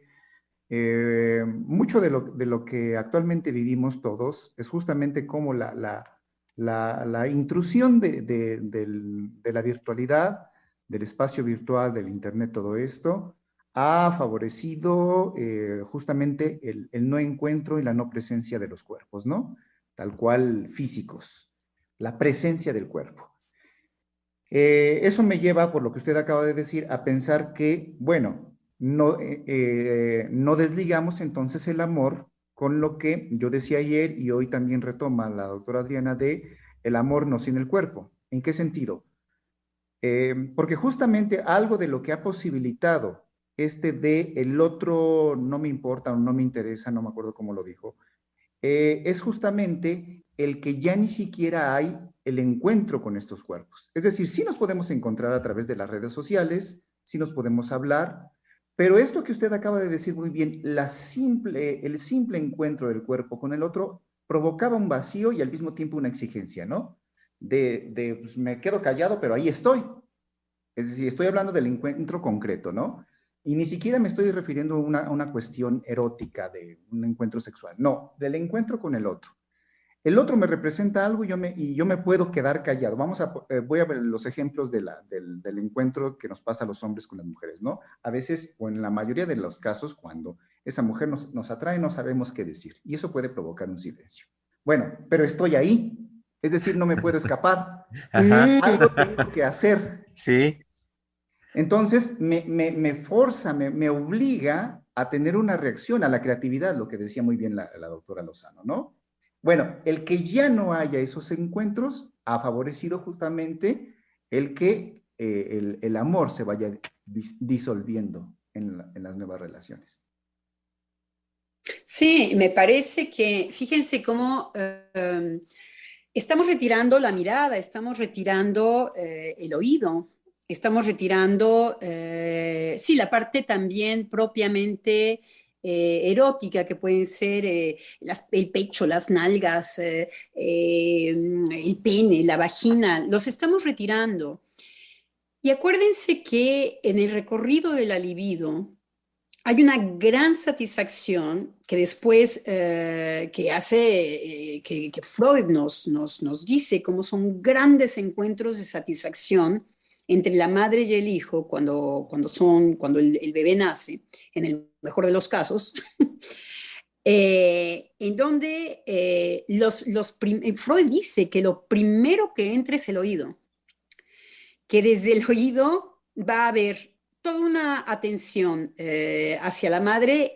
mucho de lo que actualmente vivimos todos es justamente como la intrusión de la virtualidad, del espacio virtual, del Internet, todo esto, ha favorecido justamente el no encuentro y la no presencia de los cuerpos, ¿no? Tal cual físicos, la presencia del cuerpo. Eso me lleva, por lo que usted acaba de decir, a pensar que, bueno, no desligamos entonces el amor con lo que yo decía ayer y hoy también retoma la doctora Adriana de el amor no sin el cuerpo. ¿En qué sentido? Porque justamente algo de lo que ha posibilitado de el otro no me importa o no me interesa, no me acuerdo cómo lo dijo, es justamente el que ya ni siquiera hay el encuentro con estos cuerpos. Es decir, sí nos podemos encontrar a través de las redes sociales, sí nos podemos hablar, pero esto que usted acaba de decir muy bien, el simple encuentro del cuerpo con el otro provocaba un vacío y al mismo tiempo una exigencia, ¿no? Pues me quedo callado, pero ahí estoy. Es decir, estoy hablando del encuentro concreto, ¿no? Y ni siquiera me estoy refiriendo a una cuestión erótica de un encuentro sexual. No, del encuentro con el otro. El otro me representa algo y yo me puedo quedar callado. Voy a ver los ejemplos del encuentro que nos pasa a los hombres con las mujeres, ¿no? A veces, o en la mayoría de los casos, cuando esa mujer nos atrae, no sabemos qué decir. Y eso puede provocar un silencio. Bueno, pero estoy ahí. Es decir, no me puedo escapar. Ajá. Algo tengo que hacer. Sí. Entonces, me forza, me obliga a tener una reacción a la creatividad, lo que decía muy bien la doctora Lozano, ¿no? Bueno, el que ya no haya esos encuentros ha favorecido justamente el que el amor se vaya disolviendo en las nuevas relaciones. Sí, me parece que, fíjense cómo estamos retirando la mirada, estamos retirando el oído, estamos retirando, sí, la parte también propiamente erótica, que pueden ser el pecho, las nalgas, el pene, la vagina, los estamos retirando. Y acuérdense que en el recorrido de la libido hay una gran satisfacción que después que hace que Freud nos dice cómo son grandes encuentros de satisfacción entre la madre y el hijo cuando el bebé nace, en el mejor de los casos, en donde Freud dice que lo primero que entra es el oído, que desde el oído va a haber toda una atención hacia la madre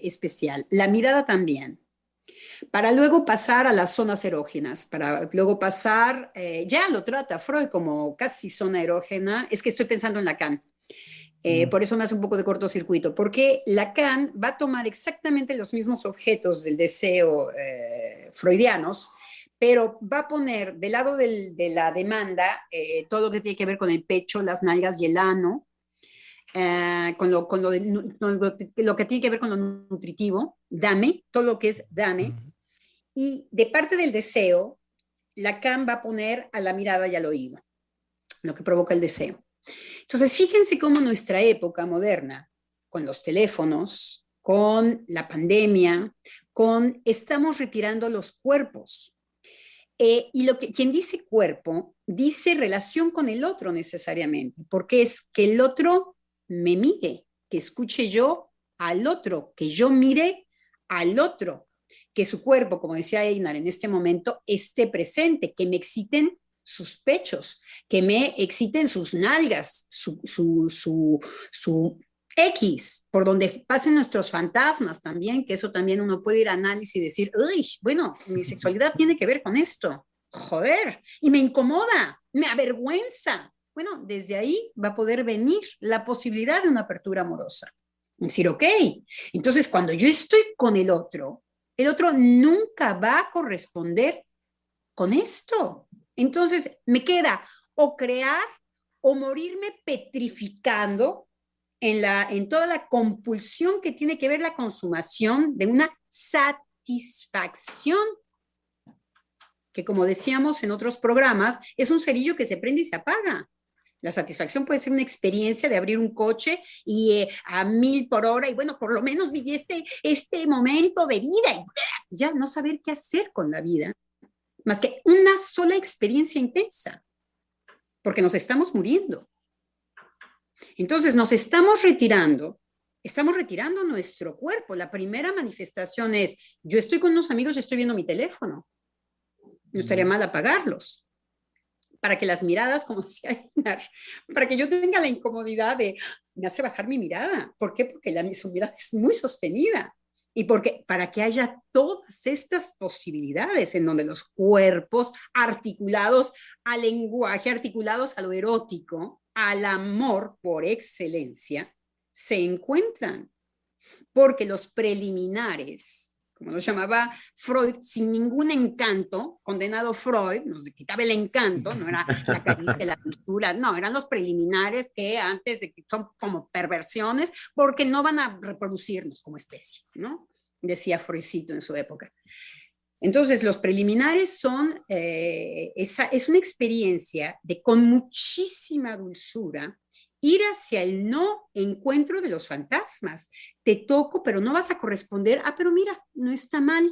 especial, la mirada también, para luego pasar a las zonas erógenas, para luego pasar, ya lo trata Freud como casi zona erógena, es que estoy pensando en Lacan. Por eso me hace un poco de cortocircuito, porque Lacan va a tomar exactamente los mismos objetos del deseo freudianos, pero va a poner del lado de la demanda todo lo que tiene que ver con el pecho, las nalgas y el ano, con lo que tiene que ver con lo nutritivo, dame, todo lo que es dame, y de parte del deseo, Lacan va a poner a la mirada y al oído, lo que provoca el deseo. Entonces, fíjense cómo nuestra época moderna, con los teléfonos, con la pandemia, estamos retirando los cuerpos. Y quien dice cuerpo, dice relación con el otro necesariamente, porque es que el otro me mire, que escuche yo al otro, que yo mire al otro, que su cuerpo, como decía Einar en este momento, esté presente, que me exciten sus pechos, que me exciten sus nalgas, su X, por donde pasen nuestros fantasmas también, que eso también uno puede ir a análisis y decir, uy, bueno, mi sexualidad tiene que ver con esto, joder, y me incomoda, me avergüenza. Bueno, desde ahí va a poder venir la posibilidad de una apertura amorosa. Decir, ok, entonces cuando yo estoy con el otro nunca va a corresponder con esto. Entonces me queda o crear o morirme petrificando en toda la compulsión que tiene que ver la consumación de una satisfacción, que como decíamos en otros programas, es un cerillo que se prende y se apaga. La satisfacción puede ser una experiencia de abrir un coche y a 1000 por hora y bueno, por lo menos viví este momento de vida y ya no saber qué hacer con la vida, más que una sola experiencia intensa, porque nos estamos muriendo. Entonces nos estamos retirando nuestro cuerpo. La primera manifestación es, yo estoy con unos amigos y estoy viendo mi teléfono. No estaría mal apagarlos. Para que las miradas, como decía Einar, para que yo tenga la incomodidad me hace bajar mi mirada. ¿Por qué? Porque su mirada es muy sostenida. Y para que haya todas estas posibilidades en donde los cuerpos articulados al lenguaje, articulados a lo erótico, al amor por excelencia, se encuentran. Porque los preliminares, como lo llamaba Freud, sin ningún encanto, condenado Freud, nos quitaba el encanto, no era la caricia, la dulzura, no, eran los preliminares que antes de que son como perversiones, porque no van a reproducirnos como especie, ¿no? Decía Freudcito en su época. Entonces, los preliminares es una experiencia de con muchísima dulzura ir hacia el no encuentro de los fantasmas. Te toco, pero no vas a corresponder. Pero mira, no está mal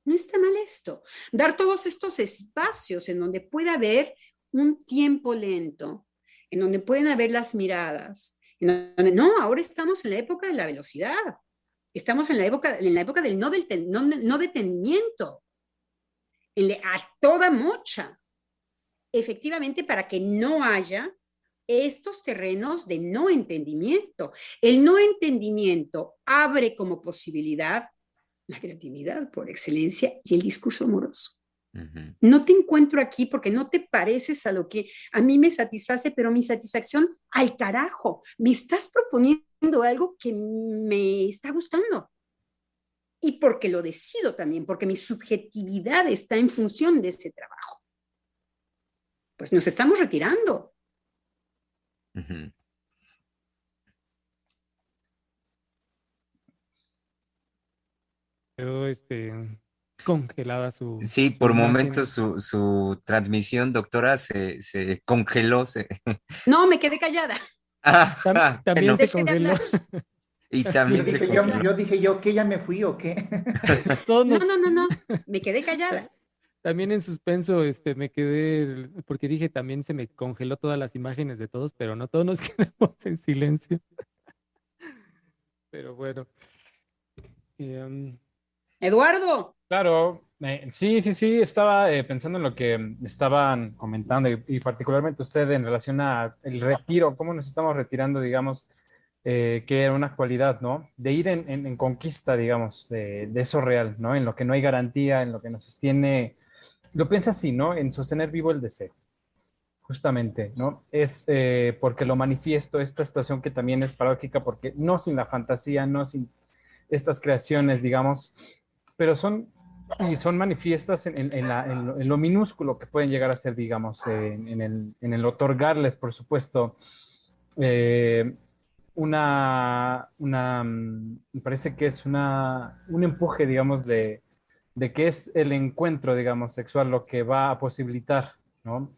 esto. Dar todos estos espacios en donde pueda haber un tiempo lento, en donde pueden haber las miradas, en donde no, ahora estamos en la época de la velocidad. Estamos en la época del no detenimiento, a toda mocha, efectivamente, para que no haya estos terrenos de no entendimiento. El no entendimiento abre como posibilidad la creatividad por excelencia y el discurso amoroso. Uh-huh. No te encuentro aquí porque no te pareces a lo que a mí me satisface, pero mi satisfacción al carajo. Me estás proponiendo algo que me está gustando. Y porque lo decido también, porque mi subjetividad está en función de ese trabajo. Pues nos estamos retirando. Uh-huh. Quedó congelada su... Sí, por momentos su transmisión, doctora, se congeló. No, me quedé callada. También no. se congeló. Y también yo dije, ¿qué ya me fui o qué? No, me quedé callada. También en suspenso me quedé, porque dije, también se me congeló todas las imágenes de todos, pero no todos nos quedamos en silencio. Pero bueno. Eduardo. Claro, sí, estaba pensando en lo que estaban comentando y particularmente usted en relación al retiro, cómo nos estamos retirando, digamos, que era una cualidad, ¿no? De ir en conquista, digamos, de eso real, ¿no? En lo que no hay garantía, en lo que nos sostiene, lo piensa así, ¿no? En sostener vivo el deseo, justamente, ¿no? Es porque lo manifiesto, esta situación que también es paradójica, porque no sin la fantasía, no sin estas creaciones, digamos, pero son manifiestas en lo minúsculo que pueden llegar a ser, digamos, en el otorgarles, por supuesto, me parece que es un empuje, digamos, de que es el encuentro, digamos, sexual lo que va a posibilitar, ¿no?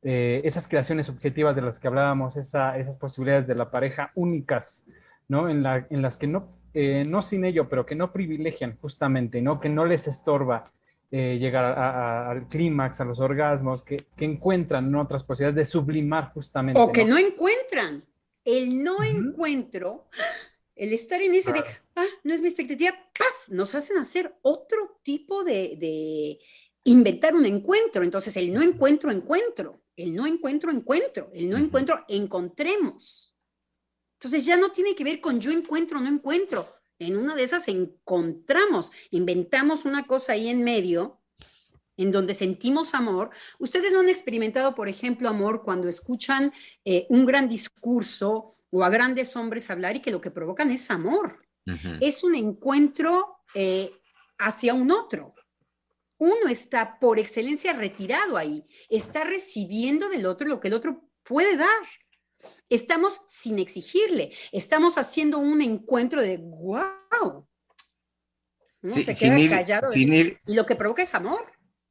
Esas creaciones subjetivas de las que hablábamos, esas posibilidades de la pareja únicas, ¿no? En las que no sin ello, pero que no privilegian justamente, ¿no? Que no les estorba llegar al clímax, a los orgasmos, que encuentran, ¿no? Otras posibilidades de sublimar justamente. O que no encuentran. El no encuentro, el estar en ese no es mi expectativa, ¡paf! Nos hacen hacer otro tipo de inventar un encuentro. Entonces, el no encuentro, el no encuentro, el no encuentro, encontremos. Entonces, ya no tiene que ver con yo encuentro, no encuentro. En una de esas encontramos, inventamos una cosa ahí en medio, en donde sentimos amor. Ustedes no han experimentado, por ejemplo, amor cuando escuchan un gran discurso o a grandes hombres hablar y que lo que provocan es amor. Uh-huh. Es un encuentro hacia un otro. Uno está por excelencia retirado ahí, está recibiendo del otro lo que el otro puede dar. Estamos sin exigirle, estamos haciendo un encuentro de wow. Uno se queda callado y lo que provoca es amor.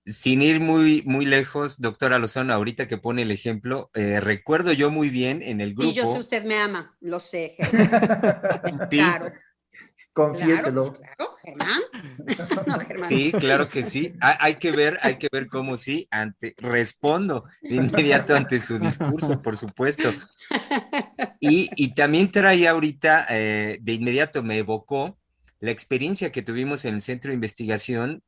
Sin ir muy, muy lejos, doctora Lozano, ahorita que pone el ejemplo, recuerdo yo muy bien en el grupo. Y yo sé usted me ama, lo sé, Germán. Sí. Claro. Confiéselo. Claro, Germán. No, Germán. Sí, claro que sí. Hay que ver cómo sí, respondo de inmediato ante su discurso, por supuesto. Y también traía ahorita, de inmediato me evocó la experiencia que tuvimos en el centro de investigación,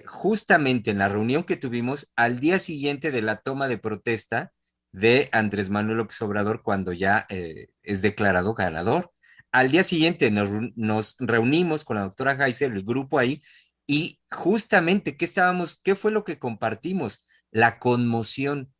justamente en la reunión que tuvimos al día siguiente de la toma de protesta de Andrés Manuel López Obrador cuando ya es declarado ganador. Al día siguiente nos reunimos con la doctora Heiser, el grupo ahí, y justamente, ¿qué fue lo que compartimos? La conmoción,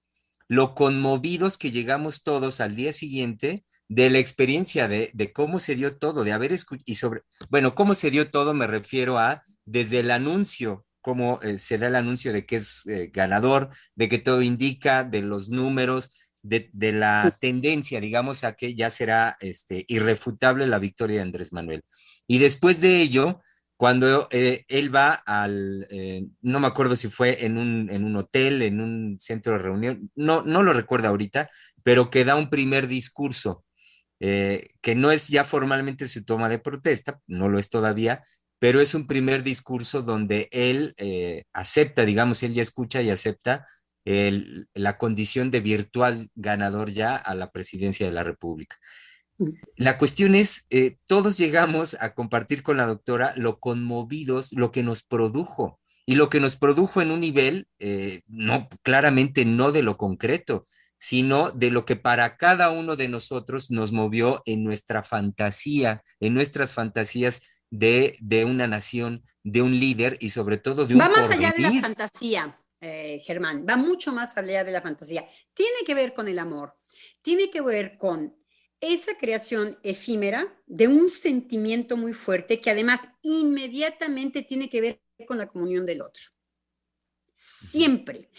lo conmovidos que llegamos todos al día siguiente de la experiencia de cómo se dio todo, de haber escuchado, y sobre, bueno, cómo se dio todo me refiero a desde el anuncio, cómo se da el anuncio de que es ganador, de que todo indica, de los números, de la tendencia, digamos, a que ya será irrefutable la victoria de Andrés Manuel. Y después de ello, cuando él va no me acuerdo si fue en un hotel, en un centro de reunión, no lo recuerdo ahorita, pero que da un primer discurso, que no es ya formalmente su toma de protesta, no lo es todavía, pero es un primer discurso donde él acepta, digamos, él ya escucha y acepta la condición de virtual ganador ya a la presidencia de la República. La cuestión es, todos llegamos a compartir con la doctora lo conmovidos, lo que nos produjo, y lo que nos produjo en un nivel, no, claramente no de lo concreto, sino de lo que para cada uno de nosotros nos movió en nuestra fantasía, en nuestras fantasías de una nación, de un líder y sobre todo de un Va más allá de la porvenir. fantasía, Germán, va mucho más allá de la fantasía. Tiene que ver con el amor, tiene que ver con esa creación efímera de un sentimiento muy fuerte que además inmediatamente tiene que ver con la comunión del otro. Siempre.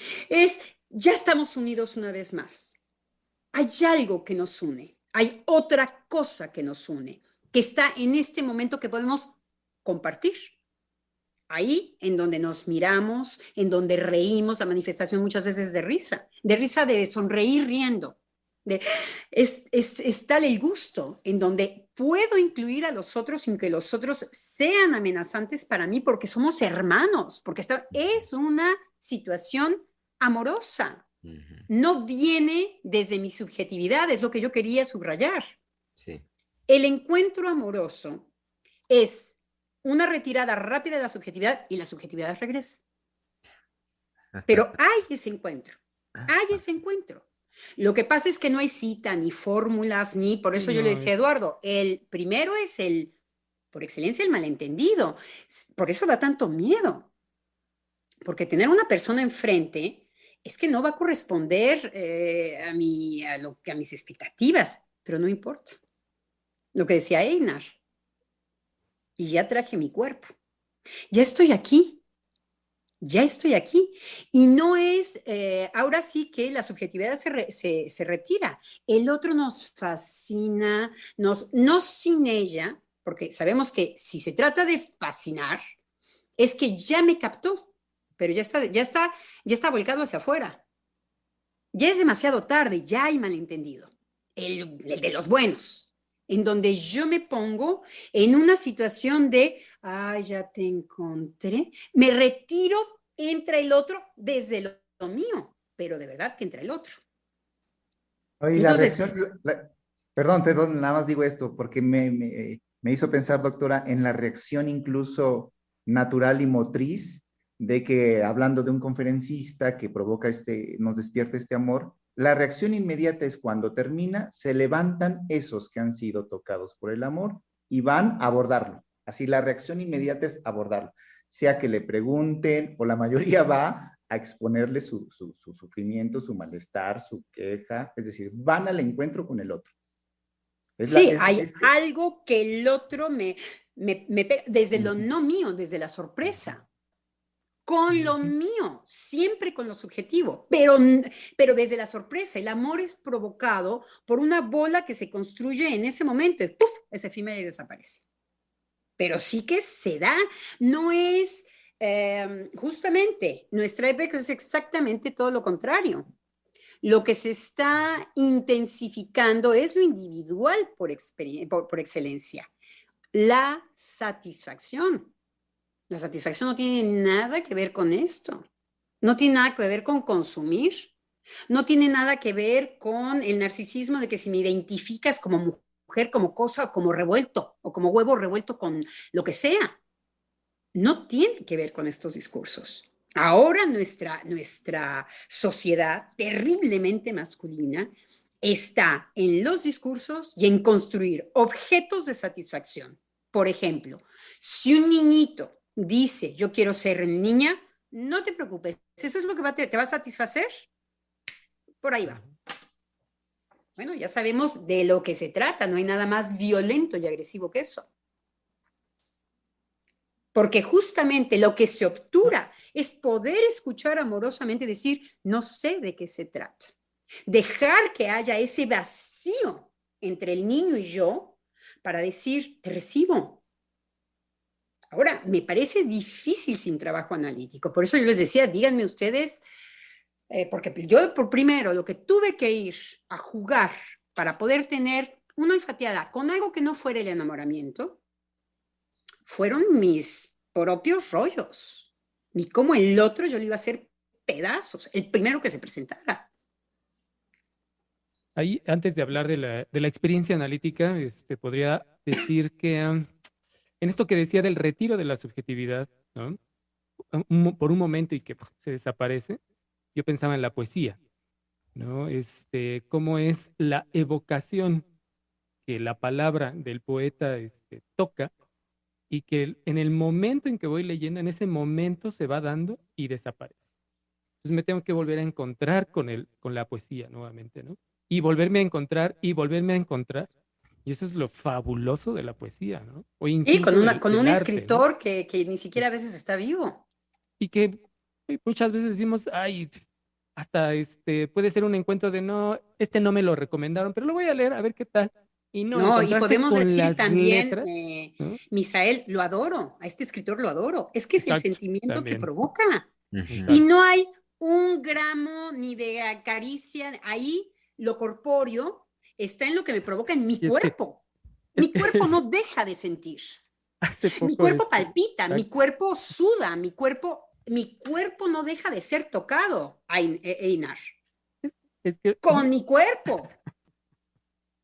Ya estamos unidos una vez más. Hay algo que nos une, hay otra cosa que nos une, que está en este momento que podemos compartir. Ahí, en donde nos miramos, en donde reímos, la manifestación muchas veces de risa de sonreír riendo. Es tal el gusto en donde puedo incluir a los otros sin que los otros sean amenazantes para mí porque somos hermanos, porque es una situación amorosa. No viene desde mi subjetividad, es lo que yo quería subrayar. Sí. El encuentro amoroso es una retirada rápida de la subjetividad y la subjetividad regresa. Pero hay ese encuentro, hay ese encuentro. Lo que pasa es que no hay cita, ni fórmulas, ni, por eso yo le decía a Eduardo, el primero es por excelencia, el malentendido. Por eso da tanto miedo. Porque tener una persona enfrente es que no va a corresponder a mis expectativas, pero no importa. Lo que decía Einar, y ya traje mi cuerpo, ya estoy aquí. Ya estoy aquí. Y no es, ahora sí que la subjetividad se retira. El otro nos fascina, no sin ella, porque sabemos que si se trata de fascinar, es que ya me captó, pero ya está volcado hacia afuera. Ya es demasiado tarde, ya hay malentendido. El de los buenos. En donde yo me pongo en una situación de, ya te encontré, me retiro, entra el otro desde lo mío, pero de verdad que entra el otro. Oye, entonces, la reacción, perdón, nada más digo esto, porque me hizo pensar, doctora, en la reacción incluso natural y motriz de que hablando de un conferencista que provoca nos despierta este amor, la reacción inmediata es cuando termina, se levantan esos que han sido tocados por el amor y van a abordarlo. Así la reacción inmediata es abordarlo. Sea que le pregunten o la mayoría va a exponerle su sufrimiento, su malestar, su queja. Es decir, van al encuentro con el otro. Hay algo que el otro me pega desde lo no mío, desde la sorpresa. Con lo mío, siempre con lo subjetivo, pero desde la sorpresa. El amor es provocado por una bola que se construye en ese momento y ¡puf!, es efímera y desaparece. Pero sí que se da, no es justamente, nuestra época es exactamente todo lo contrario. Lo que se está intensificando es lo individual por excelencia, la satisfacción. La satisfacción no tiene nada que ver con esto. No tiene nada que ver con consumir. No tiene nada que ver con el narcisismo de que si me identificas como mujer, como cosa, o como revuelto, o como huevo revuelto con lo que sea. No tiene que ver con estos discursos. Ahora nuestra sociedad terriblemente masculina está en los discursos y en construir objetos de satisfacción. Por ejemplo, si un niñito dice, yo quiero ser niña, no te preocupes, ¿eso es lo que te va a satisfacer? Por ahí va. Bueno, ya sabemos de lo que se trata, no hay nada más violento y agresivo que eso. Porque justamente lo que se obtura es poder escuchar amorosamente y decir, no sé de qué se trata. Dejar que haya ese vacío entre el niño y yo para decir, te recibo. Ahora, me parece difícil sin trabajo analítico. Por eso yo les decía, díganme ustedes, porque yo por primero lo que tuve que ir a jugar para poder tener una olfateada con algo que no fuera el enamoramiento, fueron mis propios rollos. Ni como el otro yo le iba a hacer pedazos, el primero que se presentara. Ahí, antes de hablar de la experiencia analítica, podría decir que en esto que decía del retiro de la subjetividad, ¿no? Por un momento y que se desaparece, yo pensaba en la poesía, ¿no? Cómo es la evocación que la palabra del poeta toca y que en el momento en que voy leyendo, en ese momento se va dando y desaparece. Entonces me tengo que volver a encontrar con la poesía nuevamente, ¿no? Y volverme a encontrar y volverme a encontrar. Y eso es lo fabuloso de la poesía, ¿no? O Y con, incluso con un del arte, ¿no? escritor que ni siquiera a veces está vivo. Y que muchas veces decimos, ay, hasta puede ser un encuentro de no, no me lo recomendaron, pero lo voy a leer a ver qué tal. Y no, No, y encontrarse podemos con decir las también, letras, ¿no? Misael, lo adoro, a este escritor lo adoro. Es que es el Exacto, sentimiento que también. provoca. Ujú. Y Exacto. no hay un gramo ni de caricia. Ahí lo corpóreo está en lo que me provoca en mi Y es que, cuerpo. es Mi que cuerpo no deja de sentir. hace Mi poco, cuerpo palpita, mi exacto. cuerpo suda, mi cuerpo no deja de ser tocado, Einar, Es que, con mi cuerpo.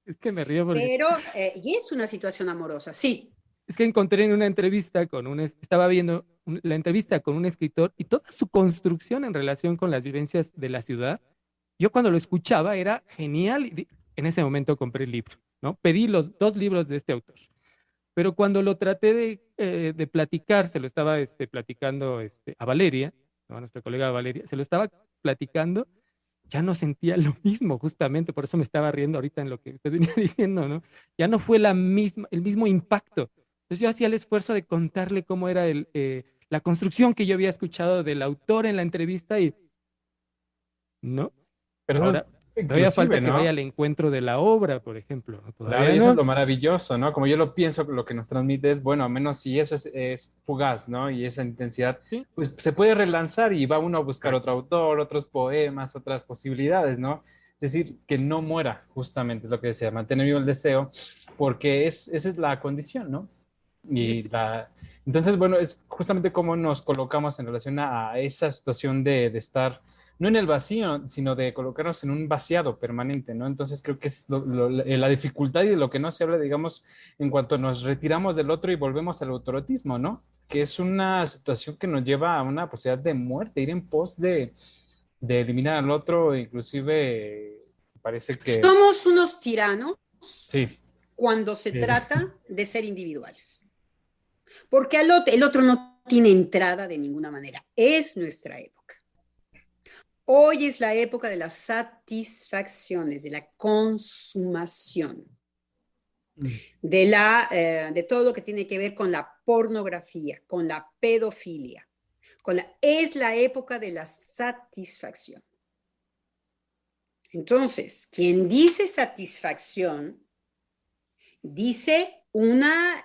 es que me río porque Pero, y es una situación amorosa, sí. es que encontré en una entrevista estaba viendo la entrevista con un escritor y toda su construcción en relación con las vivencias de la ciudad. Yo cuando lo escuchaba era genial. En ese momento compré el libro, ¿no? Pedí los 2 libros de este autor. Pero cuando lo traté de platicar, se lo estaba platicando a Valeria, ¿no? A nuestra colega Valeria, se lo estaba platicando, ya no sentía lo mismo, justamente, por eso me estaba riendo ahorita en lo que usted venía diciendo, ¿no? Ya no fue el mismo impacto. Entonces yo hacía el esfuerzo de contarle cómo era la construcción que yo había escuchado del autor en la entrevista y, ¿no? Pero eso Ahora, es todavía falta inclusive, que vaya ¿no? al encuentro de la obra, por ejemplo, ¿no? Claro, Todavía y eso es no. lo maravilloso, ¿no? Como yo lo pienso, lo que nos transmite es, bueno, a menos si eso es fugaz, ¿no? Y esa intensidad, Sí, pues se puede relanzar y va uno a buscar otro exacto. autor, otros poemas, otras posibilidades, ¿no? Es decir, que no muera, justamente, es lo que decía, mantener vivo el deseo, porque esa es la condición, ¿no? Y Entonces, bueno, es justamente cómo nos colocamos en relación a esa situación de estar no en el vacío, sino de colocarnos en un vaciado permanente, ¿no? Entonces creo que es la dificultad y de lo que no se habla, digamos, en cuanto nos retiramos del otro y volvemos al autorotismo, ¿no? Que es una situación que nos lleva a una posibilidad de muerte, ir en pos de eliminar al otro, inclusive parece que Somos unos tiranos sí. cuando se trata de ser individuales. Porque el otro no tiene entrada de ninguna manera. Es nuestra época. Hoy es la época de las satisfacciones, de la consumación, de todo lo que tiene que ver con la pornografía, con la pedofilia. Es la época de la satisfacción. Entonces, quien dice satisfacción, dice una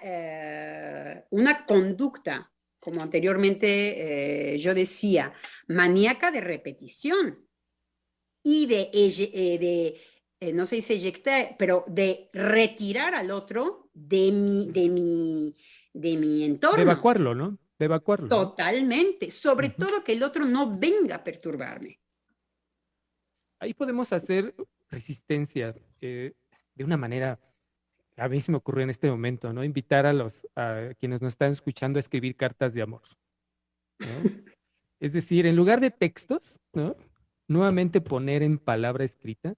conducta, como anteriormente yo decía, maníaca de repetición y no se dice eyectar, pero de retirar al otro de mi entorno. de evacuarlo, ¿no? De evacuarlo, ¿no? Totalmente, sobre todo que el otro no venga a perturbarme. ahí podemos hacer resistencia de una manera, a mí se me ocurre en este momento, ¿no? Invitar a quienes nos están escuchando a escribir cartas de amor, ¿no? Es decir, en lugar de textos, ¿no? Nuevamente poner en palabra escrita,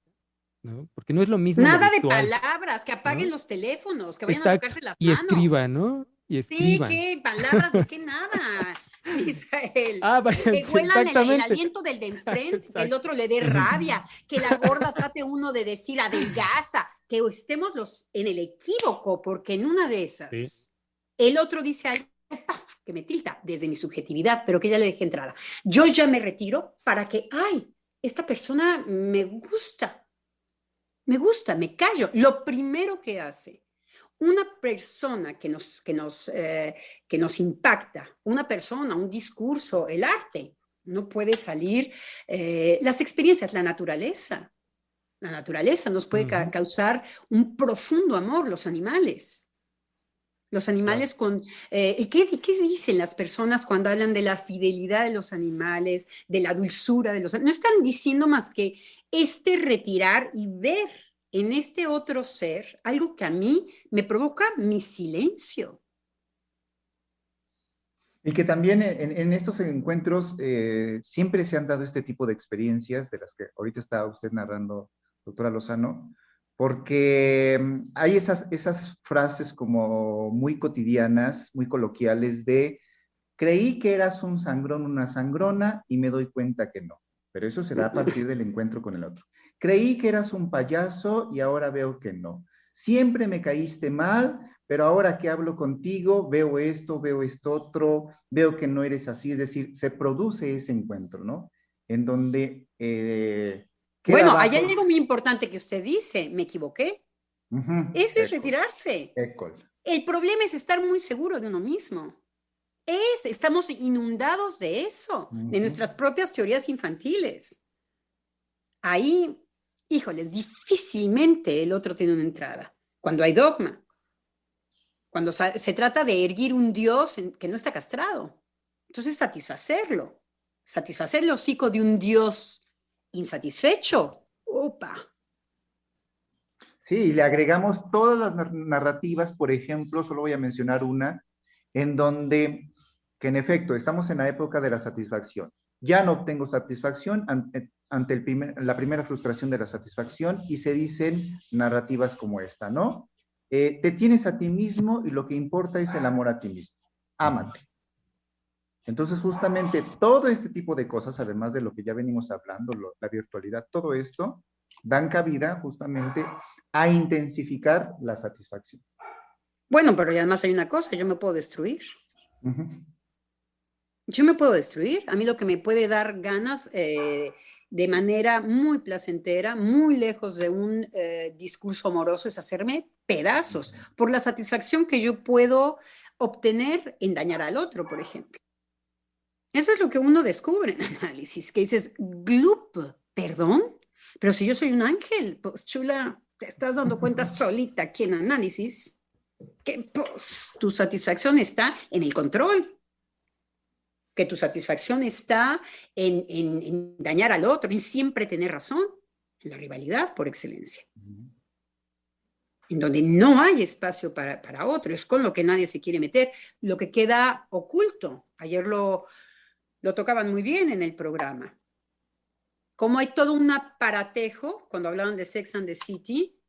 ¿no? Porque no es lo mismo lo Nada de virtual, palabras, que apaguen ¿no? los teléfonos, que vayan a Exacto. tocarse las Y escriban, manos. ¿no? Y Sí, escriban. ¿qué? Palabras de qué nada, Misael. Ah, vaya, Que sí, huelan el exactamente. aliento del de enfrente, que el Exacto. otro le dé rabia, que la gorda trate uno de decir adelgaza, que estemos en el equívoco, porque en una de Sí. esas, el otro dice algo, ¡paf!, que me tilta desde mi subjetividad, pero que ya le dejé entrada. Yo ya me retiro para que, ay, esta persona me gusta, me callo. Lo primero que hace una persona que nos impacta, una persona, un discurso, el arte, no puede salir, las experiencias, la naturaleza nos puede causar un profundo amor, los animales. Los animales con... ¿qué dicen las personas cuando hablan de la fidelidad de los animales, de la dulzura de los animales? No están diciendo más que retirar y ver en este otro ser algo que a mí me provoca mi silencio. Y que también en estos encuentros siempre se han dado este tipo de experiencias de las que ahorita está usted narrando, doctora Lozano, porque hay esas frases como muy cotidianas, muy coloquiales de creí que eras un sangrón, una sangrona y me doy cuenta que no, pero eso se da a partir del encuentro con el otro. Creí que eras un payaso y ahora veo que no. Siempre me caíste mal, pero ahora que hablo contigo veo esto otro, veo que no eres así, es decir, se produce ese encuentro, ¿no? En donde queda bueno, hay abajo. algo muy importante que usted dice, me equivoqué. Eso es retirarse. El problema es estar muy seguro de uno mismo. Estamos inundados de eso, de nuestras propias teorías infantiles. Ahí, híjoles, difícilmente el otro tiene una entrada. Cuando hay dogma, cuando se trata de erguir un Dios que no está castrado. Entonces, satisfacer el hocico de un Dios insatisfecho. ¡Opa! Sí, y le agregamos todas las narrativas, por ejemplo, solo voy a mencionar una, en donde, que en efecto, estamos en la época de la satisfacción. Ya no obtengo satisfacción ante la primera frustración de la satisfacción y se dicen narrativas como esta, ¿no? Te tienes a ti mismo y lo que importa es el amor a ti mismo. Ámate. Entonces, justamente todo este tipo de cosas, además de lo que ya venimos hablando, la virtualidad, todo esto, dan cabida justamente a intensificar la satisfacción. Bueno, pero además hay una cosa, yo me puedo destruir. Yo me puedo destruir. A mí lo que me puede dar ganas de manera muy placentera, muy lejos de un discurso amoroso, es hacerme pedazos por la satisfacción que yo puedo obtener en dañar al otro, por ejemplo. Eso es lo que uno descubre en análisis, que dices, glup, perdón, pero si yo soy un ángel, pues chula, te estás dando cuenta solita aquí en análisis que pues, tu satisfacción está en el control, que tu satisfacción está en dañar al otro, en siempre tener razón, en la rivalidad por excelencia, en donde no hay espacio para otro, es con lo que nadie se quiere meter, lo que queda oculto. Ayer lo tocaban muy bien en el programa. Como hay todo un aparatejo, cuando hablaban de Sex and the City,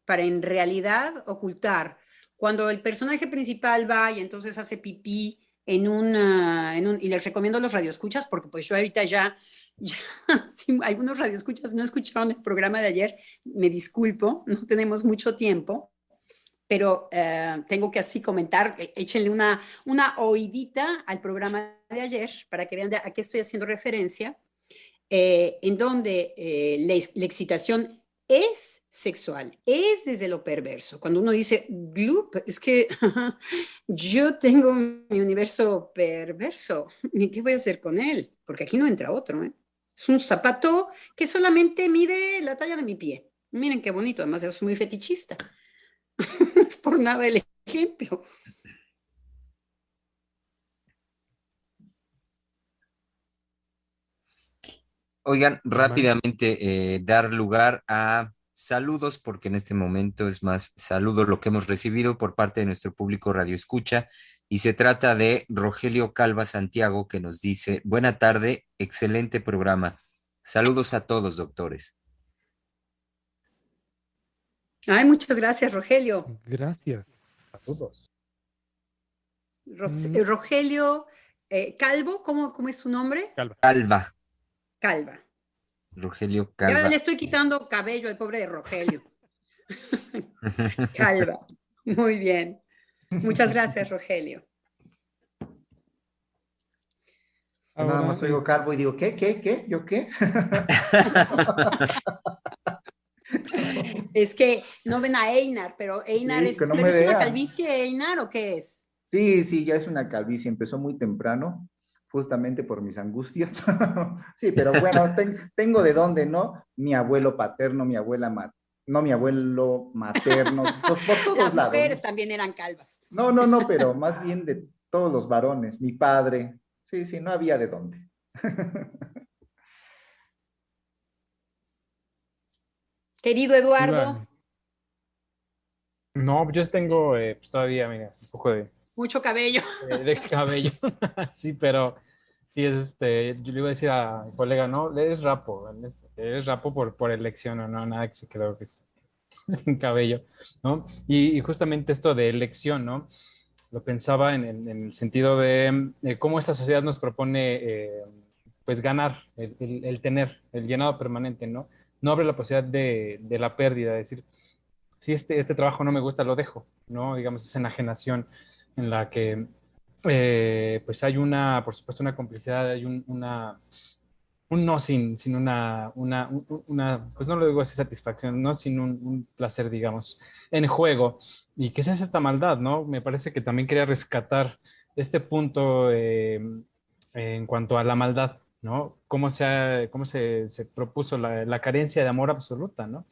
para en realidad ocultar. Cuando el personaje principal va y entonces hace pipí y les recomiendo los radioescuchas, porque pues yo ahorita ya si algunos radioescuchas no escucharon el programa de ayer, me disculpo, no tenemos mucho tiempo, pero tengo que así comentar, échenle una oidita al programa de ayer para que vean a qué estoy haciendo referencia, en donde la excitación es sexual, es desde lo perverso. Cuando uno dice gloop, es que yo tengo mi universo perverso, ¿y qué voy a hacer con él? Porque aquí no entra otro, ¿eh? Es un zapato que solamente mide la talla de mi pie. Miren qué bonito, además es muy fetichista. No es por nada el ejemplo. Oigan, Normal. rápidamente dar lugar a saludos, porque en este momento es más saludo lo que hemos recibido por parte de nuestro público Radio Escucha, y se trata de Rogelio Calva Santiago, que nos dice, buena tarde, excelente programa. Saludos a todos, doctores. Ay, muchas gracias, Rogelio. Gracias. Saludos. Rogelio Calvo, ¿cómo es su nombre? Calva. Calva, Calva. Rogelio Ya Calva. le estoy quitando cabello al pobre de Rogelio. Calva. Muy bien. Muchas gracias, Rogelio. Yo nada Ahora más oigo calvo y digo, ¿qué? ¿Yo qué? Es que no ven a Einar, pero Einar Sí, es, que no ¿pero me es una vean. calvicie, Einar, o qué es? Sí, ya es una calvicie, empezó muy temprano, justamente por mis angustias. Sí, pero bueno, tengo de dónde, ¿no? Mi abuelo paterno, mi abuela no, mi abuelo materno, pues por todos Las lados, mujeres ¿no? también eran calvas. No, pero más bien de todos los varones, mi padre, sí, no había de dónde. Querido Eduardo, Iván. No, yo tengo pues todavía, mira, un poco mucho cabello. de cabello. Sí, pero sí, yo le iba a decir a mi colega, no, eres rapo por elección, o no, nada que se quedó que sin cabello, ¿no? Y justamente esto de elección, ¿no? Lo pensaba en el sentido de cómo esta sociedad nos propone, pues, ganar, el tener, el llenado permanente, ¿no? No abre la posibilidad de la pérdida, de decir, si este trabajo no me gusta, lo dejo, ¿no? Digamos, esa enajenación en la que, pues, hay por supuesto, una complicidad, hay un no sin pues no lo digo así satisfacción, no sin un placer, digamos, en juego. ¿Y qué es esta maldad, no? Me parece que también quería rescatar este punto en cuanto a la maldad, ¿no? Cómo se propuso la carencia de amor absoluta, ¿no?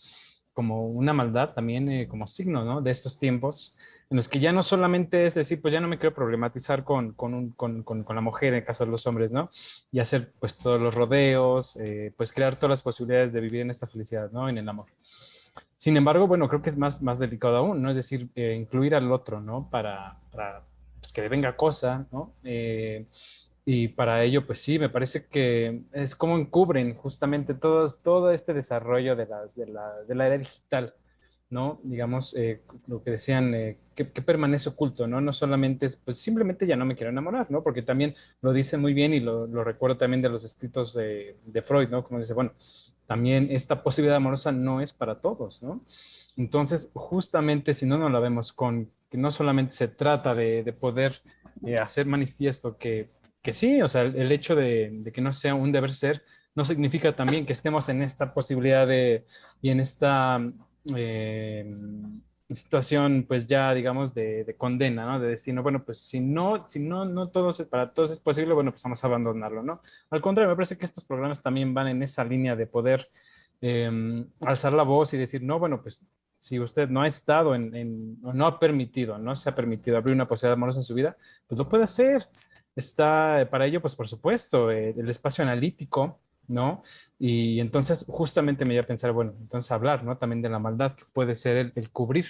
Como una maldad también, como signo, ¿no? De estos tiempos en los que ya no solamente es decir, pues ya no me quiero problematizar con la mujer en el caso de los hombres, ¿no? Y hacer pues todos los rodeos, pues crear todas las posibilidades de vivir en esta felicidad, ¿no? En el amor. Sin embargo, bueno, creo que es más delicado aún, ¿no? Es decir, incluir al otro, ¿no? Para pues, que le venga cosa, ¿no? Y para ello, pues sí, me parece que es como encubren justamente todo este desarrollo de la era digital, ¿no? Digamos, lo que decían, que permanece oculto, ¿no? No solamente es, pues simplemente ya no me quiero enamorar, ¿no? Porque también lo dice muy bien y lo recuerdo también de los escritos de Freud, ¿no? Como dice, bueno, también esta posibilidad amorosa no es para todos, ¿no? Entonces, justamente si no nos la vemos con que no solamente se trata de poder hacer manifiesto que sí, o sea, el hecho de que no sea un deber ser, no significa también que estemos en esta posibilidad y en esta eh, situación, pues ya, digamos, de condena, ¿no? De destino, bueno, pues si no para todos es posible, bueno, pues vamos a abandonarlo, ¿no? Al contrario, me parece que estos programas también van en esa línea de poder alzar la voz y decir, no, bueno, pues si usted no ha estado o no ha permitido, no se ha permitido abrir una posibilidad amorosa en su vida, pues lo puede hacer. Está para ello, pues por supuesto, el espacio analítico, ¿no? Y entonces justamente me iba a pensar, bueno, entonces hablar, ¿no? También de la maldad, que puede ser el cubrir,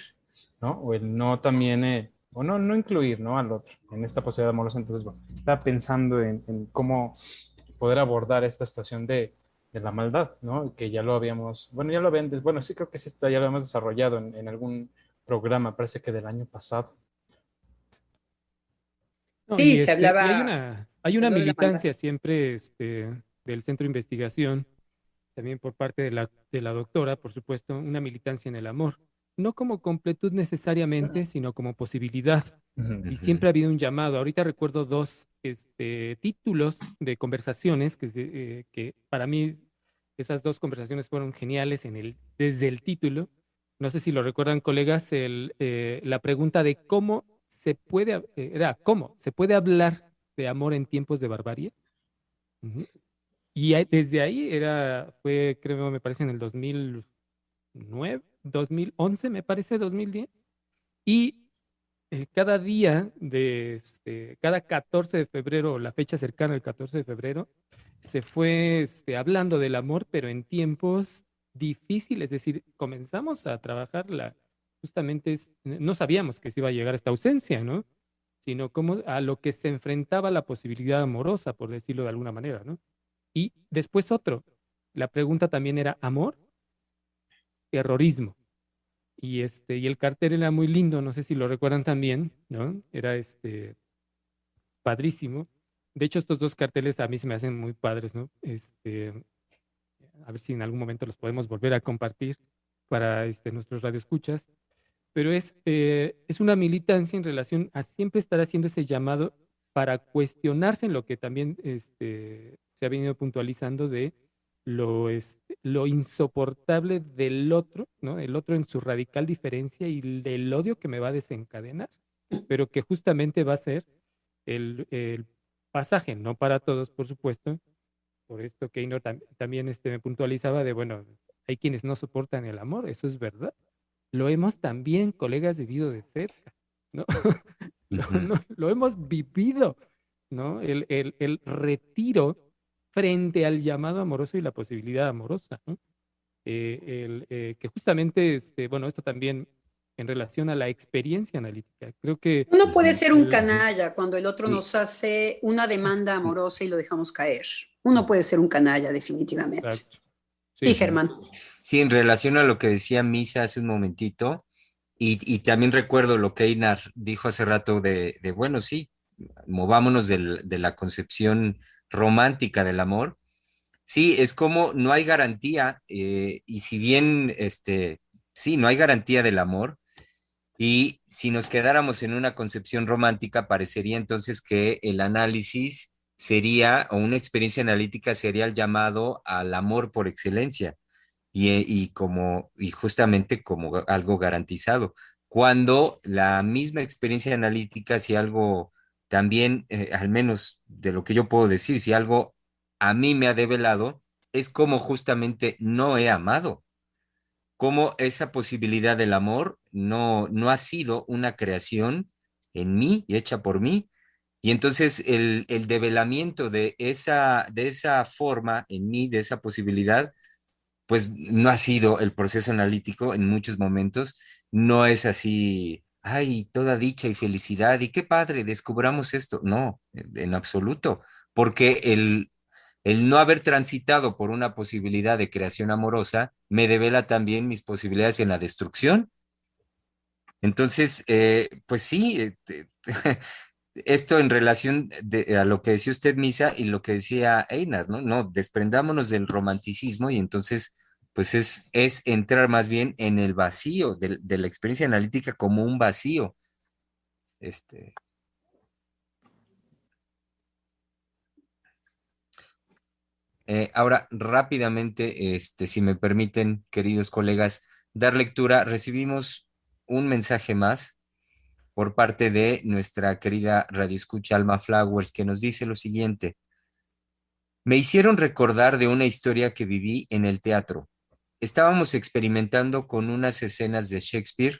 ¿no? O el no también, o no incluir, ¿no? Al otro en esta posibilidad amorosa. Entonces, bueno, estaba pensando en cómo poder abordar esta situación de la maldad, ¿no? Que ya lo habíamos, bueno, ya lo habían, bueno, sí creo que sí está, ya lo hemos desarrollado en algún programa, parece que del año pasado. No, Sí, se y hay hablaba una de la maldad. militancia siempre del centro de investigación, también por parte de la doctora, por supuesto, una militancia en el amor, no como completud necesariamente, sino como posibilidad. Ujú. Y Ujú. siempre ha habido un llamado. Ahorita recuerdo dos títulos de conversaciones que para mí esas dos conversaciones fueron geniales desde el título. No sé si lo recuerdan, colegas, la pregunta de cómo se puede hablar de amor en tiempos de barbarie. Ujú. Y desde ahí creo, me parece en el 2009, 2011, me parece, 2010. Y cada día cada 14 de febrero, la fecha cercana al 14 de febrero, se fue hablando del amor, pero en tiempos difíciles. Es decir, comenzamos a trabajar justamente, no sabíamos que se iba a llegar a esta ausencia, ¿no? Sino como a lo que se enfrentaba la posibilidad amorosa, por decirlo de alguna manera, ¿no? Y después otro. La pregunta también era amor, terrorismo. Y el cartel era muy lindo, no sé si lo recuerdan también, ¿no? Era padrísimo. De hecho, estos dos carteles a mí se me hacen muy padres, ¿no? A ver si en algún momento los podemos volver a compartir para nuestros radioescuchas. Pero es una militancia en relación a siempre estar haciendo ese llamado para cuestionarse en lo que también se ha venido puntualizando de lo insoportable del otro, ¿no? El otro en su radical diferencia y del odio que me va a desencadenar, pero que justamente va a ser el pasaje, no para todos, por supuesto. Por esto Keynor también me puntualizaba de, bueno, hay quienes no soportan el amor, eso es verdad. Lo hemos también, colegas, vivido de cerca, ¿no? Ujú. Lo hemos vivido, ¿no? El retiro frente al llamado amoroso y la posibilidad amorosa, ¿no? Que justamente, bueno, esto también en relación a la experiencia analítica. Creo que Uno puede Ujú. ser un canalla cuando el otro Sí, nos hace una demanda sí, amorosa y lo dejamos caer. Uno puede ser un canalla, definitivamente. exacto, Sí, sí, ujú. Germán. Sí, en relación a lo que decía Misa hace un momentito, y también recuerdo lo que Einar dijo hace rato bueno, sí, movámonos de la concepción romántica del amor. Sí, es como no hay garantía, y si bien, sí, no hay garantía del amor, y si nos quedáramos en una concepción romántica, parecería entonces que el análisis sería, o una experiencia analítica sería el llamado al amor por excelencia y justamente como algo garantizado. Cuando la misma experiencia analítica, si algo también, al menos de lo que yo puedo decir, si algo a mí me ha develado, es como justamente no he amado, como esa posibilidad del amor no ha sido una creación en mí y hecha por mí. Y entonces el develamiento de esa forma en mí, de esa posibilidad, pues no ha sido el proceso analítico en muchos momentos, no es así, ay, toda dicha y felicidad, y qué padre, descubramos esto. No, en absoluto, porque el no haber transitado por una posibilidad de creación amorosa me devela también mis posibilidades en la destrucción. Entonces, pues sí, esto en relación a lo que decía usted, Misa, y lo que decía Einar, ¿no? No, desprendámonos del romanticismo y entonces, pues es entrar más bien en el vacío de la experiencia analítica como un vacío. Este, Ahora, rápidamente, si me permiten, queridos colegas, dar lectura, recibimos un mensaje más por parte de nuestra querida radioescucha Alma Flowers, que nos dice lo siguiente. Me hicieron recordar de una historia que viví en el teatro. Estábamos experimentando con unas escenas de Shakespeare,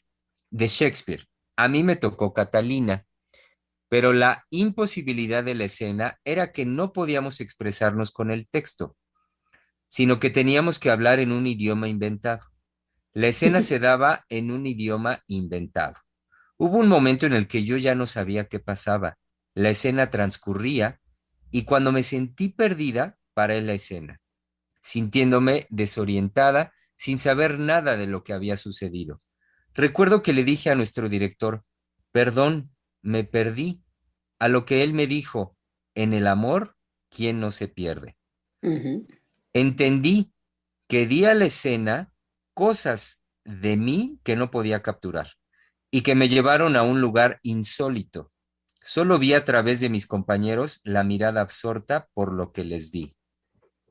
de Shakespeare. A mí me tocó Catalina, pero la imposibilidad de la escena era que no podíamos expresarnos con el texto, sino que teníamos que hablar en un idioma inventado. La escena se daba en un idioma inventado. Hubo un momento en el que yo ya no sabía qué pasaba. La escena transcurría y cuando me sentí perdida, paré la escena, sintiéndome desorientada, sin saber nada de lo que había sucedido. Recuerdo que le dije a nuestro director, perdón, me perdí, a lo que él me dijo, en el amor, ¿quién no se pierde? Ujú. Entendí que di a la escena cosas de mí que no podía capturar y que me llevaron a un lugar insólito. Solo vi a través de mis compañeros la mirada absorta por lo que les di.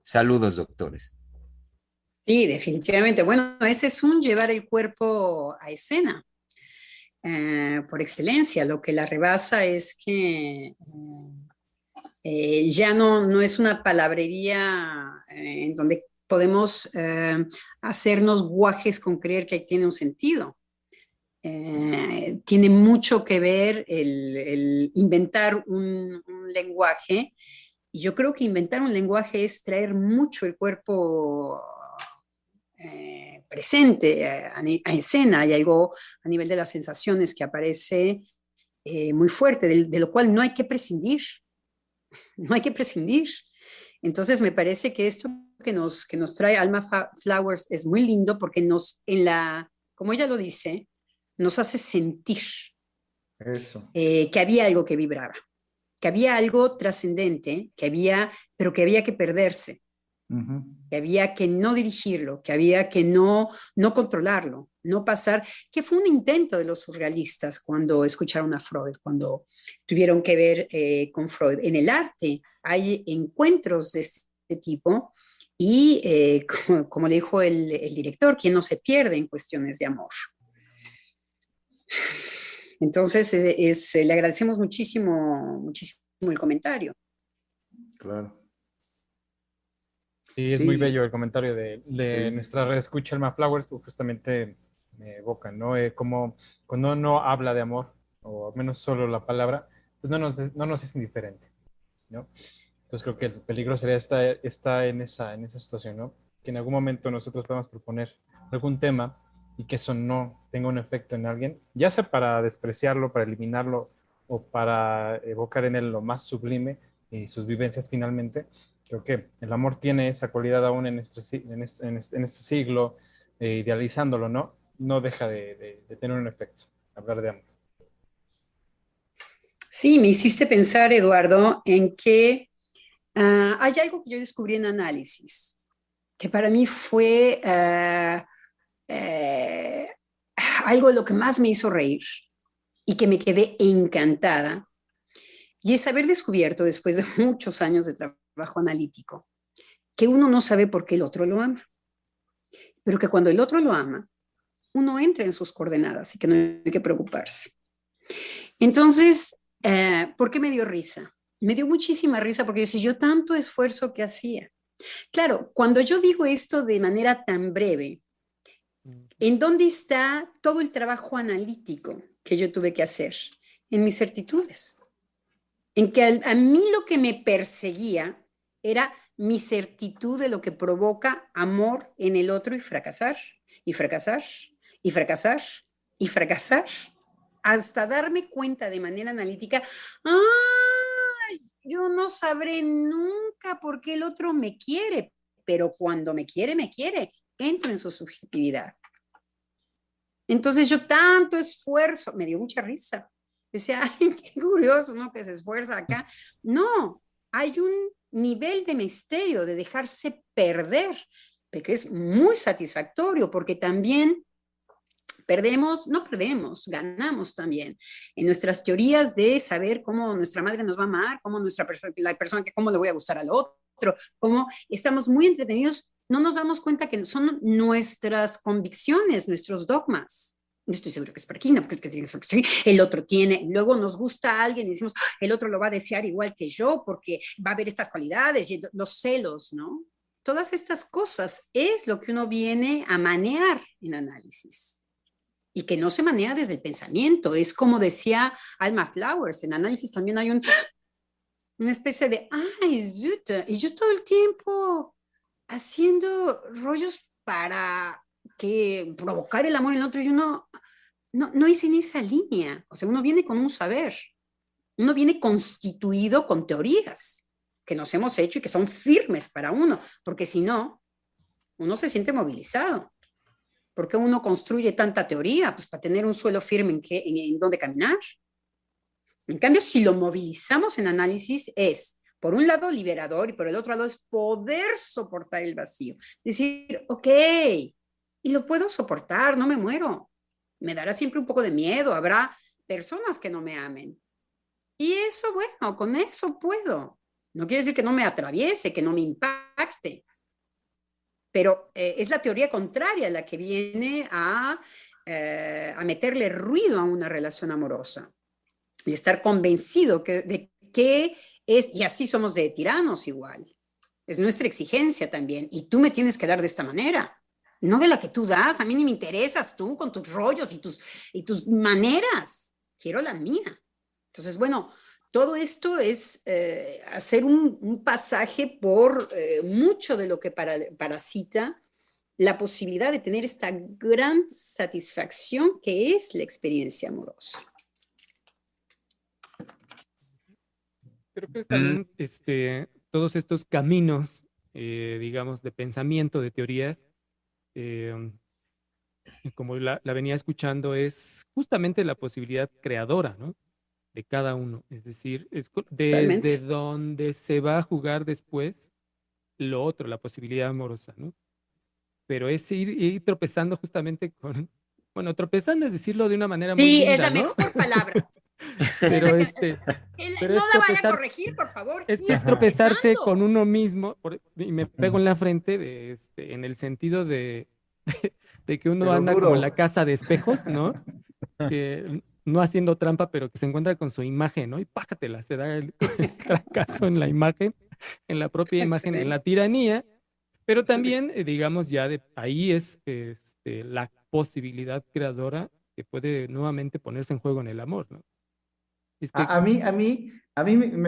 Saludos, doctores. Sí, definitivamente. Bueno, ese es un llevar el cuerpo a escena, por excelencia. Lo que la rebasa es que ya no es una palabrería en donde podemos hacernos guajes con creer que tiene un sentido. Tiene mucho que ver el inventar un lenguaje Y yo creo que inventar un lenguaje es traer mucho el cuerpo presente, a escena. Hay algo a nivel de las sensaciones que aparece muy fuerte, de lo cual no hay que prescindir. No hay que prescindir. Entonces me parece que esto que nos trae Alma Flowers es muy lindo porque como ella lo dice, nos hace sentir Eso. que había algo que vibraba, que había algo trascendente, pero que había que perderse, que había que no dirigirlo, que había que no controlarlo, no pasar, que fue un intento de los surrealistas cuando escucharon a Freud, cuando tuvieron que ver con Freud. En el arte hay encuentros de este tipo y, como le dijo el director, quien no se pierde en cuestiones de amor. Entonces, le agradecemos muchísimo, muchísimo el comentario. Claro. Sí, es Sí. muy bello el comentario de Sí. nuestra reescucha Alma Flowers, pues justamente me evoca, ¿no? Como cuando uno habla de amor, o al menos solo la palabra, pues no nos es indiferente, ¿no? Entonces creo que el peligro sería estar en esa situación, ¿no? Que en algún momento nosotros podamos proponer algún tema y que eso no tenga un efecto en alguien, ya sea para despreciarlo, para eliminarlo o para evocar en él lo más sublime y sus vivencias finalmente. Creo que el amor tiene esa cualidad aún en este siglo, idealizándolo, ¿no? No deja de tener un efecto, hablar de amor. Sí, me hiciste pensar, Eduardo, en que hay algo que yo descubrí en análisis, que para mí fue algo de lo que más me hizo reír y que me quedé encantada, y es haber descubierto, después de muchos años de trabajo analítico, que uno no sabe por qué el otro lo ama, pero que cuando el otro lo ama, uno entra en sus coordenadas y que no hay que preocuparse. Entonces, ¿por qué me dio risa? Me dio muchísima risa porque yo decía, yo tanto esfuerzo que hacía. Claro, cuando yo digo esto de manera tan breve, ¿en dónde está todo el trabajo analítico que yo tuve que hacer? En mis certitudes. En que a mí lo que me perseguía era mi certitud de lo que provoca amor en el otro y fracasar, y fracasar, y fracasar, y fracasar, hasta darme cuenta de manera analítica, yo no sabré nunca por qué el otro me quiere, pero cuando me quiere, entro en su subjetividad. Entonces yo tanto esfuerzo, me dio mucha risa. Yo decía, ay, qué curioso uno que se esfuerza acá. No, hay un nivel de misterio, de dejarse perder, que es muy satisfactorio, porque también no perdemos, ganamos también en nuestras teorías de saber cómo nuestra madre nos va a amar, cómo la persona que cómo le voy a gustar al otro, cómo estamos muy entretenidos, no nos damos cuenta que son nuestras convicciones, nuestros dogmas. Yo estoy seguro que es por aquí, no, porque es que tienes que el otro tiene, luego nos gusta a alguien y decimos, el otro lo va a desear igual que yo, porque va a haber estas cualidades, los celos, ¿no? Todas estas cosas es lo que uno viene a manear en análisis. Y que no se maneja desde el pensamiento. Es como decía Alma Flowers, en análisis también hay una especie de, ay, zut, y yo todo el tiempo haciendo rollos para provocar el amor en el otro, yo no hice en esa línea. O sea, uno viene con un saber, uno viene constituido con teorías que nos hemos hecho y que son firmes para uno, porque si no, uno se siente movilizado. ¿Por qué uno construye tanta teoría? Pues para tener un suelo firme en donde caminar. En cambio, si lo movilizamos en análisis, es, por un lado, liberador y por el otro lado es poder soportar el vacío. Decir, ok, y lo puedo soportar, no me muero. Me dará siempre un poco de miedo, habrá personas que no me amen. Y eso, bueno, con eso puedo. No quiere decir que no me atraviese, que no me impacte. Pero es la teoría contraria la que viene a meterle ruido a una relación amorosa y estar convencido de que es, y así somos de tiranos igual, es nuestra exigencia también, y tú me tienes que dar de esta manera, no de la que tú das, a mí ni me interesas tú con tus rollos y tus maneras, quiero la mía. Entonces, bueno, todo esto es hacer un pasaje por mucho de lo que parasita la posibilidad de tener esta gran satisfacción que es la experiencia amorosa. Creo que también todos estos caminos, digamos, de pensamiento, de teorías, como la venía escuchando, es justamente la posibilidad creadora, ¿no? De cada uno. Es decir, es Totalmente. desde donde se va a jugar después lo otro, la posibilidad amorosa, ¿no? Pero es ir tropezando justamente con, bueno, tropezando es decirlo de una manera muy Sí, es linda, la ¿no? mejor palabra. Es Pero la pero no es la vaya a tropezar, corregir, por favor. es Ir tropezarse con tropezando. uno mismo, y me pego en la frente en el sentido de que uno Pero anda como en la duro. casa de espejos, ¿no? Que no haciendo trampa, pero que se encuentra con su imagen, ¿no? Y pájatela, se da el, el trancazo en la imagen, en la propia imagen, en la Excelente. tiranía, pero Sí. también, digamos, ya de ahí es la posibilidad creadora que puede nuevamente ponerse en juego en el amor, ¿no? Es que,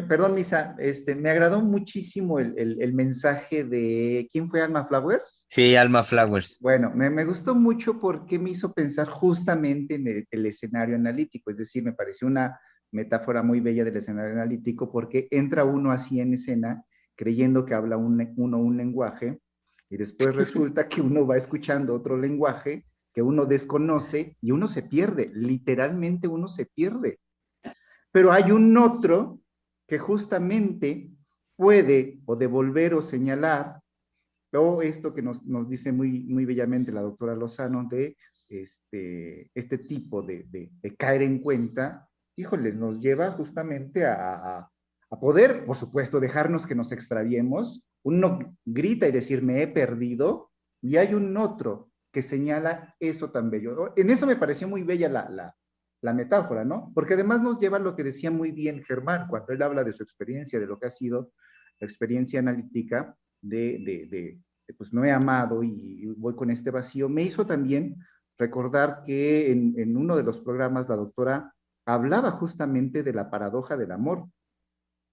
Perdón, Misa, me agradó muchísimo el mensaje de, ¿quién fue Alma Flowers? Sí, Alma Flowers. Bueno, me gustó mucho porque me hizo pensar justamente en el escenario analítico, es decir, me pareció una metáfora muy bella del escenario analítico porque entra uno así en escena creyendo que habla uno un lenguaje y después resulta que uno va escuchando otro lenguaje que uno desconoce y uno se pierde, literalmente uno se pierde. Pero hay un otro que justamente puede o devolver o señalar o esto que nos dice muy bellamente la doctora Lozano de este tipo de caer en cuenta, híjoles, nos lleva justamente a poder, por supuesto, dejarnos que nos extraviemos. Uno grita y decir, me he perdido, y hay un otro que señala eso tan bello. En eso me pareció muy bella la metáfora, ¿no? Porque además nos lleva a lo que decía muy bien Germán, cuando él habla de su experiencia, de lo que ha sido la experiencia analítica, pues me he amado y voy con este vacío, me hizo también recordar que en uno de los programas la doctora hablaba justamente de la paradoja del amor,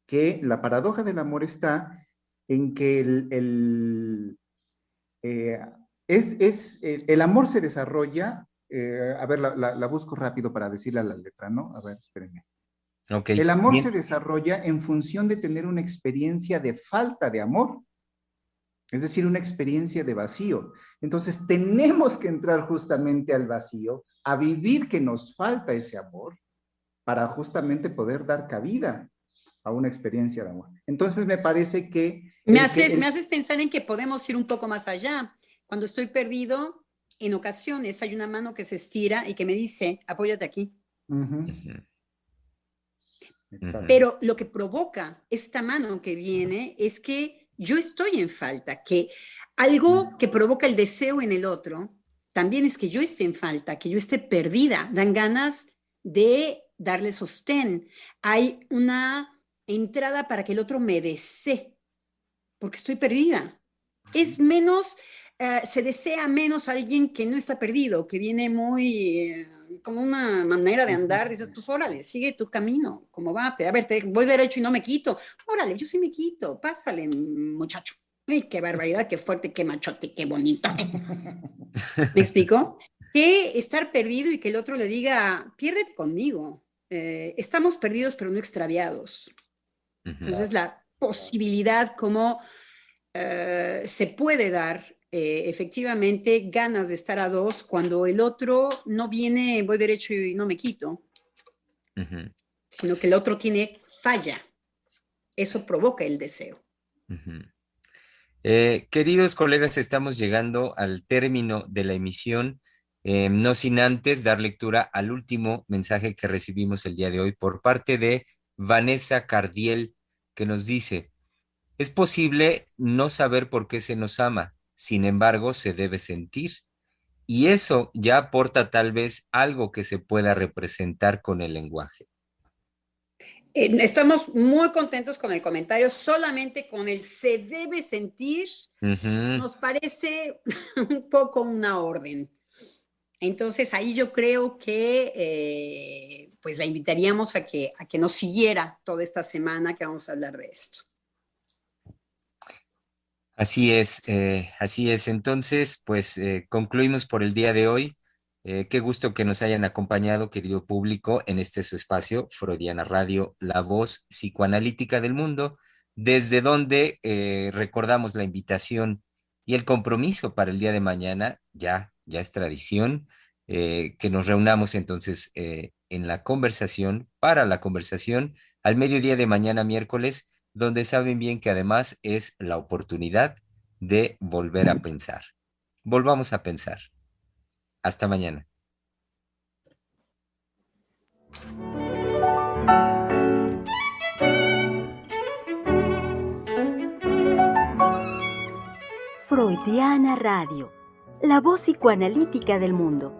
que la paradoja del amor está en que eh, el amor se desarrolla, a ver, la busco rápido para decirle a la letra, ¿no? A ver, espérenme. Ok, El amor se bien. desarrolla en función de tener una experiencia de falta de amor, es decir, una experiencia de vacío. Entonces, tenemos que entrar justamente al vacío, a vivir que nos falta ese amor, para justamente poder dar cabida a una experiencia de amor. Entonces, me parece que Me haces pensar en que podemos ir un poco más allá. Cuando estoy perdido, en ocasiones hay una mano que se estira y que me dice, apóyate aquí. Pero lo que provoca esta mano que viene es que yo estoy en falta, que algo que provoca el deseo en el otro también es que yo esté en falta, que yo esté perdida. Dan ganas de darle sostén. Hay una entrada para que el otro me desee, porque estoy perdida. Es menos, se desea menos a alguien que no está perdido, que viene muy como una manera de andar. Dices, pues órale, sigue tu camino, como va, a ver, voy derecho y no me quito. Órale, yo sí me quito, pásale, muchacho. Ay, qué barbaridad, qué fuerte, qué machote, qué bonito. ¿Me explico? Que estar perdido y que el otro le diga, piérdete conmigo. Estamos perdidos, pero no extraviados. Entonces, la posibilidad como se puede dar efectivamente ganas de estar a dos cuando el otro no viene, voy derecho y no me quito, sino que el otro tiene falla. Eso provoca el deseo. Queridos colegas, estamos llegando al término de la emisión, no sin antes dar lectura al último mensaje que recibimos el día de hoy por parte de Vanessa Cardiel, que nos dice: es posible no saber por qué se nos ama, sin embargo, se debe sentir. Y eso ya aporta tal vez algo que se pueda representar con el lenguaje. Estamos muy contentos con el comentario, solamente con el se debe sentir, nos parece un poco una orden. Entonces ahí yo creo que pues la invitaríamos a que nos siguiera toda esta semana que vamos a hablar de esto. Así es, así es. Entonces, pues concluimos por el día de hoy. Qué gusto que nos hayan acompañado, querido público, en este su espacio, Freudiana Radio, la voz psicoanalítica del mundo, desde donde recordamos la invitación y el compromiso para el día de mañana, ya es tradición, que nos reunamos entonces en la conversación, para la conversación, al mediodía de mañana miércoles, donde saben bien que además es la oportunidad de volver a pensar. Volvamos a pensar. Hasta mañana. Freudiana Radio, la voz psicoanalítica del mundo.